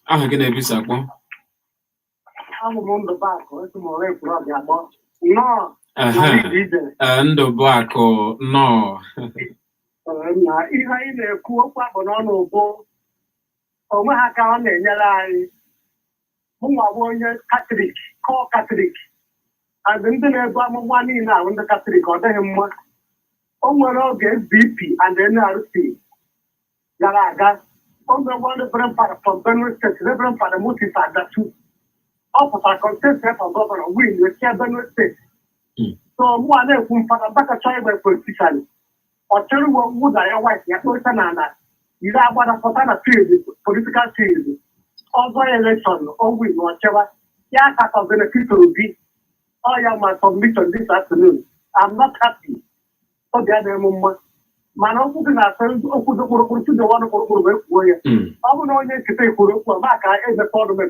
aha gị na-ebisa akpọ? Ndụbụakụ nnọọ. Ihe anyị na-ekwu okwu akpọ n'ọnụ bụ onwe ha ka ọ na-enyere anyị. Mụnwa bụ onye Katọlik kọọ Katọlik and ndị na-ebu amụma niile ahụ ndị Katọlik ọ dịghị mma. O nwere oge SDP and NRC gara aga o nwere one Reverend Father from Benue State, Reverend Father Moses Adatu ọ pụtara contest for governor win wechie Benue State. So mụnwa na-ekwu Fada Mbaka chọọ igbe politician ọ chọrọ uwe mwụda ya white ya kpocha na ala iri agbada pụta na field political field ọzọ election o win ọchewa ya aka benefit Obi. Oh yeah, my submission this afternoon. I'm not happy. Oh, the other mama. Man, I'm putting a friend to the one for the way. I will not need to pay for the Maka as a part of the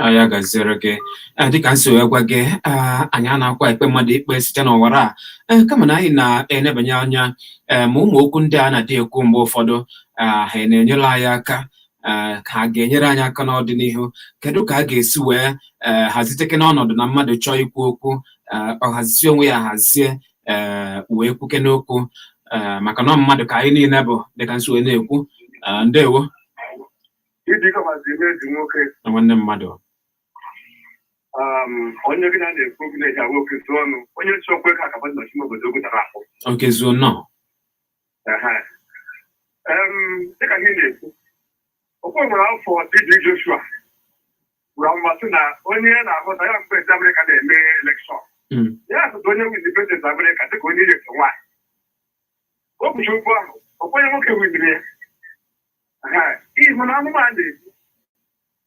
Ayaga Zereke, and the Kansu Wage, Anyana quite Pemadi, West Janowara, come on, na Enebanyanya, Mumu Kundana, dear Kumbo Fodo, Henelayaka. ka a ga-enyere anyị aka n'ọdịnihu kedu ka a ga-esi wee haziteke n'ọnọdụ na mmadụ chọọ ikwu okwu ọ hazie onwe ya hazie wee kwuke n'okwu maka na mmadụ ka anyị niile bụ dịka nsi wee na-ekwu ndewo nwanne mmadụ onye gị na-ekwu gị na-eji agwa oke zuo ọnụ onye chọkwe ka akaba nọchi n'obodo ogwu tara akpụ oke zuo nnọọ dịka gị na-ekwu okwu nwere afọ DJ Joshua gwara mmasị na onye na-ahụta ya mgbe ezi Amerịka na-eme elekshọn ya asụta onye wizi prezident Amerịka dịka onye nyefere nwaanyị o kpuchi okwu ahụ okwenye nwoke wiziri ya ihu na amụma a na-ekwu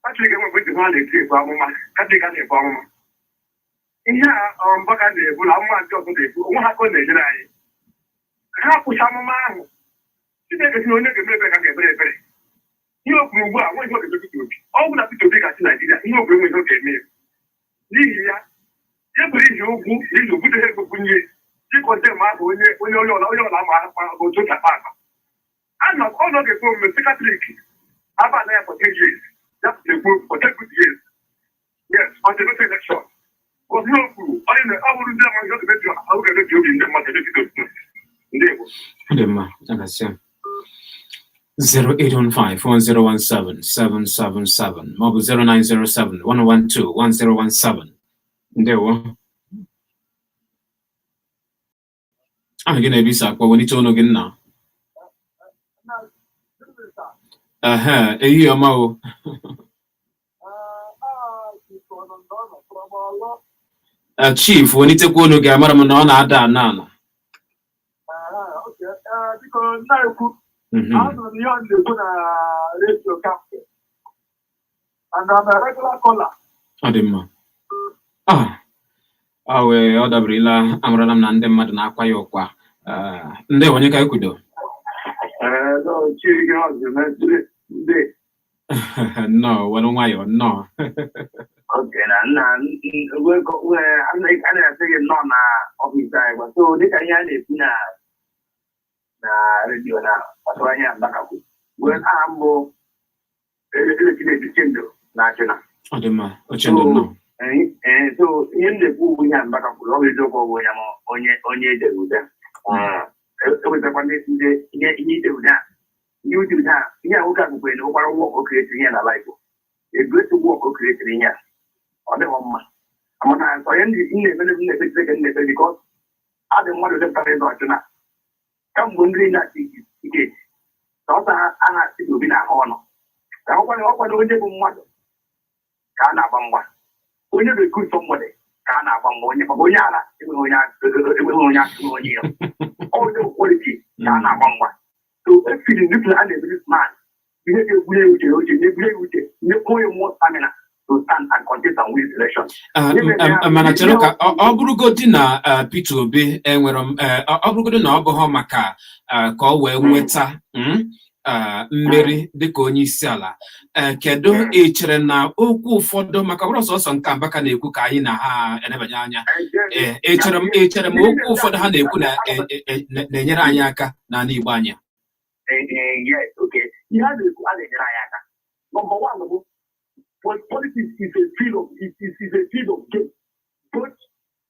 Katọlik enwebe ndị ha na-eti ebu amụma Katọlik a na-ebu amụma ihe a mbaka na-ebu na amụma ndị ọzọ na-ebu onwe ha ka ọ na-ejere anyị ha kwụcha amụma ahụ Chineke si na onye ga-eme ebe ka ga-ebere ebere ihe o kwuru ugbu a nwe ihe oge Peter Obi ọ bụ na Peter Obi ga-achị Naijiria ihe ogwe enwe ihe ọ ga-eme n'ihi ya e bere ihe ugwu n'ihi obuteghị ego bunye chịkọta ma ahụ onye ọla ma otu ka akpa akpa ọ nọ ga-ekwe omume si Katọlik abalị ya for 10 years that they work for 10 good years. Yes, on the next election. Because no fool. I will do my job to I will get you in the market. Ndema, understand. 0815-1017-777 mobile 0907-112-1017. Ndewo. Gị na-ebisa akpọ wenite ọnụ gị nna. Ehi ọma o. Chief, wenitekwa ọnụ gị amara m na ọ na-ada ana. Biko na-ekwu anụrụ m ihe ọ na-ekwu na redio kampe and I'm a regular caller. Ọ dị mma. Ọ dabarila amarala m na ndị mmadụ na-akwa ya ụkwa. Ndị onye ka ekwudo? No, well, why or no? Okay, na we say no na office guy, so they can hear na radio na patranya bakaku. When ambo ele national. Adema, ochendo no. So in the pool we have bakaku, always go onye de uda. It was the one day you do that. You do that. Yeah, we can go in over work or create here in a life. It's good to work or create here. On the home. I'm not in the second because I don't want to live in the come wondering that it is. So I have to be in a honor. I hope I open the window. Can't have one. When you recruit somebody, can't have one. Bonyana, it will all the quality, can't have one. So if you look at this man, you have to play with you, you play more stamina to stand and contest and win election. Manacheroka, Obrugodi na Peter Obi, Obrugodi na Oboho maka ka o wee nweta mmeri dịka onye isi ala. Kedu echere na okwu ụfọdụ maka bụrụ sọsọ nke Mbaka na-ekwu ka anyị na ha enebanye anya. Echere m okwu ụfọdụ ha na-ekwu na-enyere anyị aka n'ala Igbo anyị. Yes, okay. You have to number one, politics is a field of game. Both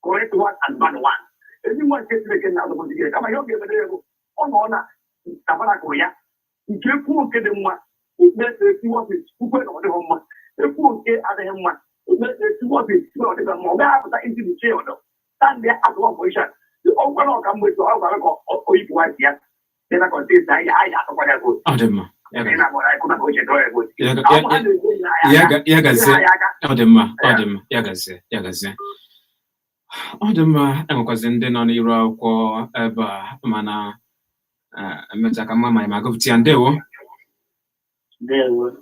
correct one and bad one. Anyone gets taken out of the game. Come on, you get the on Tabarakoya. You can't put them one. It makes the two of it. Who put on the home? The poor get at him one. It makes the two of it. No, they don't know. Into the jail. Stand there at one position. The overall come with our or you white here. Then I can say, I have what I go. Adema. Adema. Enwekwazi ndị nọ n'iru akwụkwọ ebe a mana emecha ka mma ma gụpụta ya. Ndewo. Ndewo.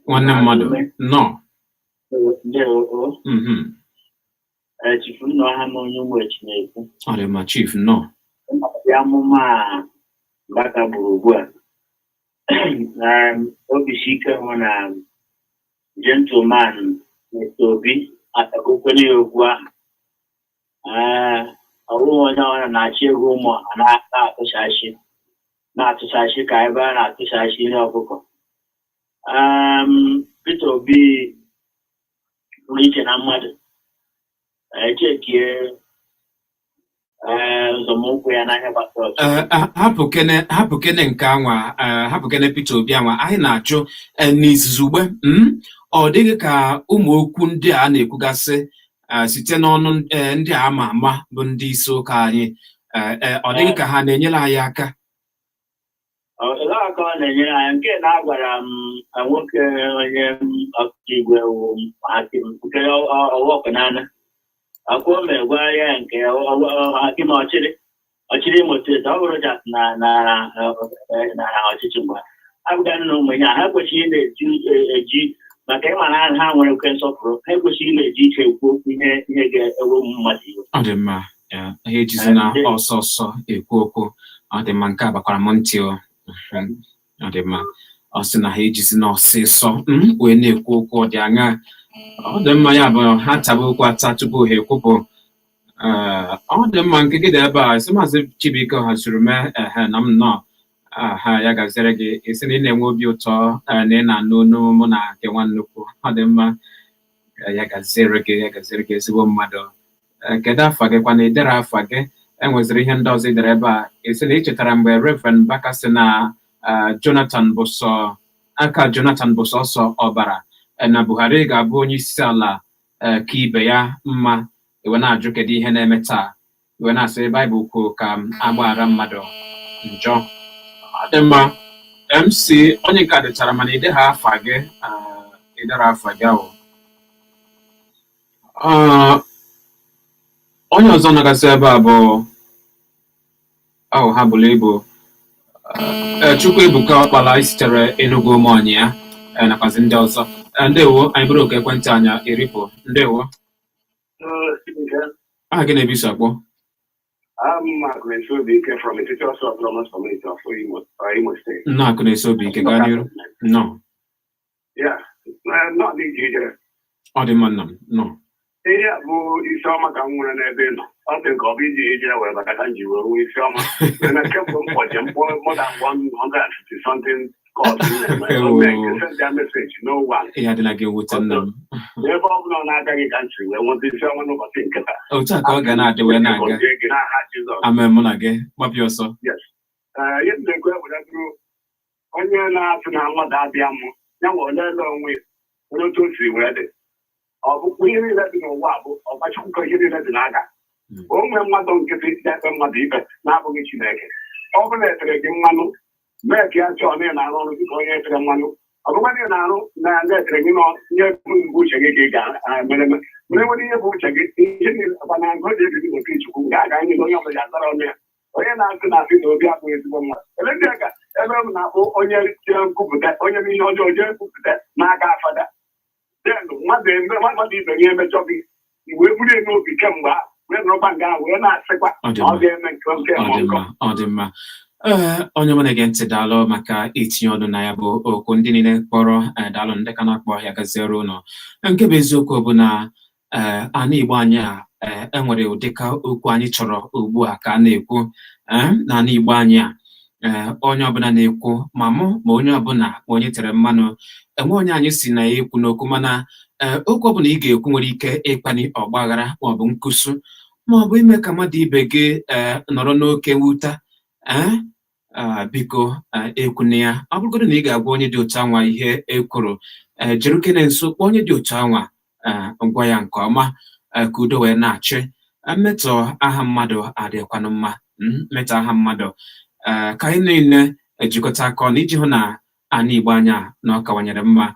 Nwanne mmadụ nọ. Ndewo. Chief nọ ha na onye ụmụ Chineke. Ọ dị mma Chief nọ. Amụma Mbaka gburu ugbu a Obisike hụ na gentleman Mr. Obi atakwukwere ya okwu ahụ. Ọwụwa onye ọbụla na-achị ego ụmụ na-atụchachi ka ebe a na-atụchachi ihe ọkụkọ Peter Obi uche na mmadụ echekie nzọmụkwụ ya n'ahịa gbasara hapụ kene nke anwa hapụ kene Peter Obi anwa anyị na-ajụ n'izuzu ugbe ọ dịghị ka ụmụ okwu ndị a na-ekwugasị site n'ọnụ ndị a ama ama bụ ndị isi ụka anyị ọ dịghị ka ha na-enyere anyị aka ele aka ọ na-enyere anyị nke na-agwara m nwoke onye ọkaigwe hakim nke ọwọkụnana akwụọ m egwa ya nke hakim ọchịrị Imo steeti ọ bụrụ jas na ọchịchị mgbe abụga na ụmụ ihe ha ekwesịghị na-eji maka ịma na ha nwere oke nsọpụrụ ha ekwesịghị na-eji iche ekwu okwu ihe ga-ewe mmadụ iwe. Ọ dị mma ha ejizi na ọsọ ekwu okwu ọ dị mma nke a bakwara m ntị ọ dị mma ọ sị na ha ejizi na ọsịsọ wee na-ekwu okwu ọ dị aṅa ọ dị mma ya bụ ha taba okwu ata tupu ha ekwupụ ọ dị mma nke gị dị ebe a isi maazị Chibuike haziri mee na m nnọọ ha ya gaziere gị isi na ị na-enwe obi ụtọ na ị na-anụ onu mụ na nke nwannukwu ọ dị mma ya gaziere gị ezigbo mmadụ kedu afa gị kwa na idere afa gị enweziri ihe ndị ọzọ idere ebe a isi na ị chetara mgbe Reverend Baka sị na Jonathan bụ sọsọ ọbara na Buhari ga-abụ onye isi ala ka ibe ya mma iwe na-ajụ kedu ihe na-eme taa iwe na-asị Baịbụl kwuo ka agbaghara mmadụ njọ ọ dị mma MC onye nke dịchara mana ide ha afa gị idere afa gị ahụ onye ọzọ nọgasị ebe a bụ ha bụla ibu Chukwu Ebuka Ọkpala isitere Enugu ụmụọnyị ya nakwazi ndị ọzọ ndewo anyị bụrụ oke ekwentị anya eripụ ndewo aha gị na-ebiso akpọ from the Teachers of Autonomous Community of Imo State. Nnọọ akụ na-esi obi ike gaa n'iru nnọọ not the ije ọ dị mma nna m nnọọ ihe bụ isi ọma ka m nwere n'ebe ị nọ ọ dị nke ọ bụ iji ije wee bata ka m ji wee nwee isi ọma na kemgbe m kpọje mkpọ more than 150 something calls message no one ihe adịla gị ewute nna m n'ebe ọ bụla ọ na-agaghị ka ntị wee nweta isi ọma n'ụbọchị nketa otu a ka ọ ga na-adị wee na-aga amen mụ na gị gbapịa ọsọ ihe m na-ekwu ewetaduru onye na-asị na mmadụ abịa mụ ya nwe olele onwe onye otu o siri wee dị ọ bụkwa ihe niile dị n'ụwa bụ ọgbachukwu ihe niile dị n'aka o nwee mmadụ nkịtị na-ekpe mmadụ ikpe na-abụghị Chineke ọ bụla etere gị mmanụ mee ka ya chọọ na ị na-arụ ọrụ dịka onye etere mmanụ ọ bụkwa na ị na-arụ na etere gị nye bụ uche gị ka ị ga-mere nwere ihe bụ uche gị ihe niile ọkwa na ngụ dị ebibi n'opi Chukwu ga-aga nye onye ọbụla azara ọnụ ya onye na-asị na asị na obi abụghị ezigbo mmadụ ele ndị aka ebe m na-akpụ onye jee nkwupụta onye bụ ihe ọjọọ jee nkwupụta n'aka afada mmadụ ibe ya emejọ gị wee buru ya n'obi kemgbe wee nọrọkwa nga wee na-asịkwa ọ ga-eme nke ọ dị mma onye mụ na-ege ntị daalụ maka itinye ọnụ na ya bụ okwu ndị niile kpọrọ daalụ ndị ka na-akpọ ya gaziere ụlọ nke bụ eziokwu bụ na ana Igbo anyị a enwere ụdịka okwu anyị chọrọ ugbu a ka a na-ekwu na ana Igbo anyị a onye ọbụla na-ekwu ma mụ ma onye ọbụla ma onye tere mmanụ enwe onye anyị si na ya ekwu n'okwu mana okwu ọbụla ị ga-ekwu nwere ike ịkpali ọgbaghara maọbụ nkusu maọbụ ime ka mmadụ ibe gị nọrọ n'oke nwute biko ekwuna ya ọ bụrụgodị na ị ga-agwa onye dị otu anwa ihe ekwuru jiri kene nso kpọọ onye dị otu anwa ngwa ya nke ọma ka udo wee na-achị mmetọ aha mmadụ adịkwanụ mma mmetọ aha mmadụ ka anyị niile ejikọta aka ọnụ iji hụ na ana Igbo anya na ọ kawanyere mma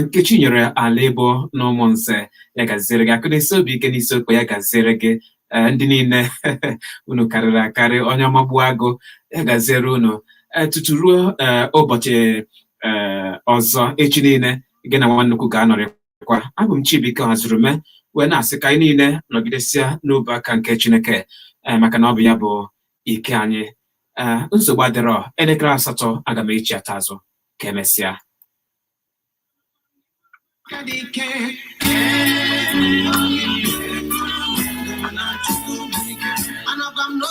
Nkechi nyere ala ebo na ụmụnze ya gaziere gị akụ na-esi obi ike n'isi okwu ya gaziere gị ndị niile unu karịrị akarị onye ọmagbu agụ ya gaziere unu tutu ruo ụbọchị ọzọ echi niile gị na nwannukwu ga-anọrịkwa abụ m Chibuike haziri mee wee na-asị ka anyị niile nọgidesia n'obe aka nke Chineke maka na ọ bụ ya bụ ike anyị nsogbu adịrọ elekere 8 aga m echi ata azụ ka emesịa Anabam no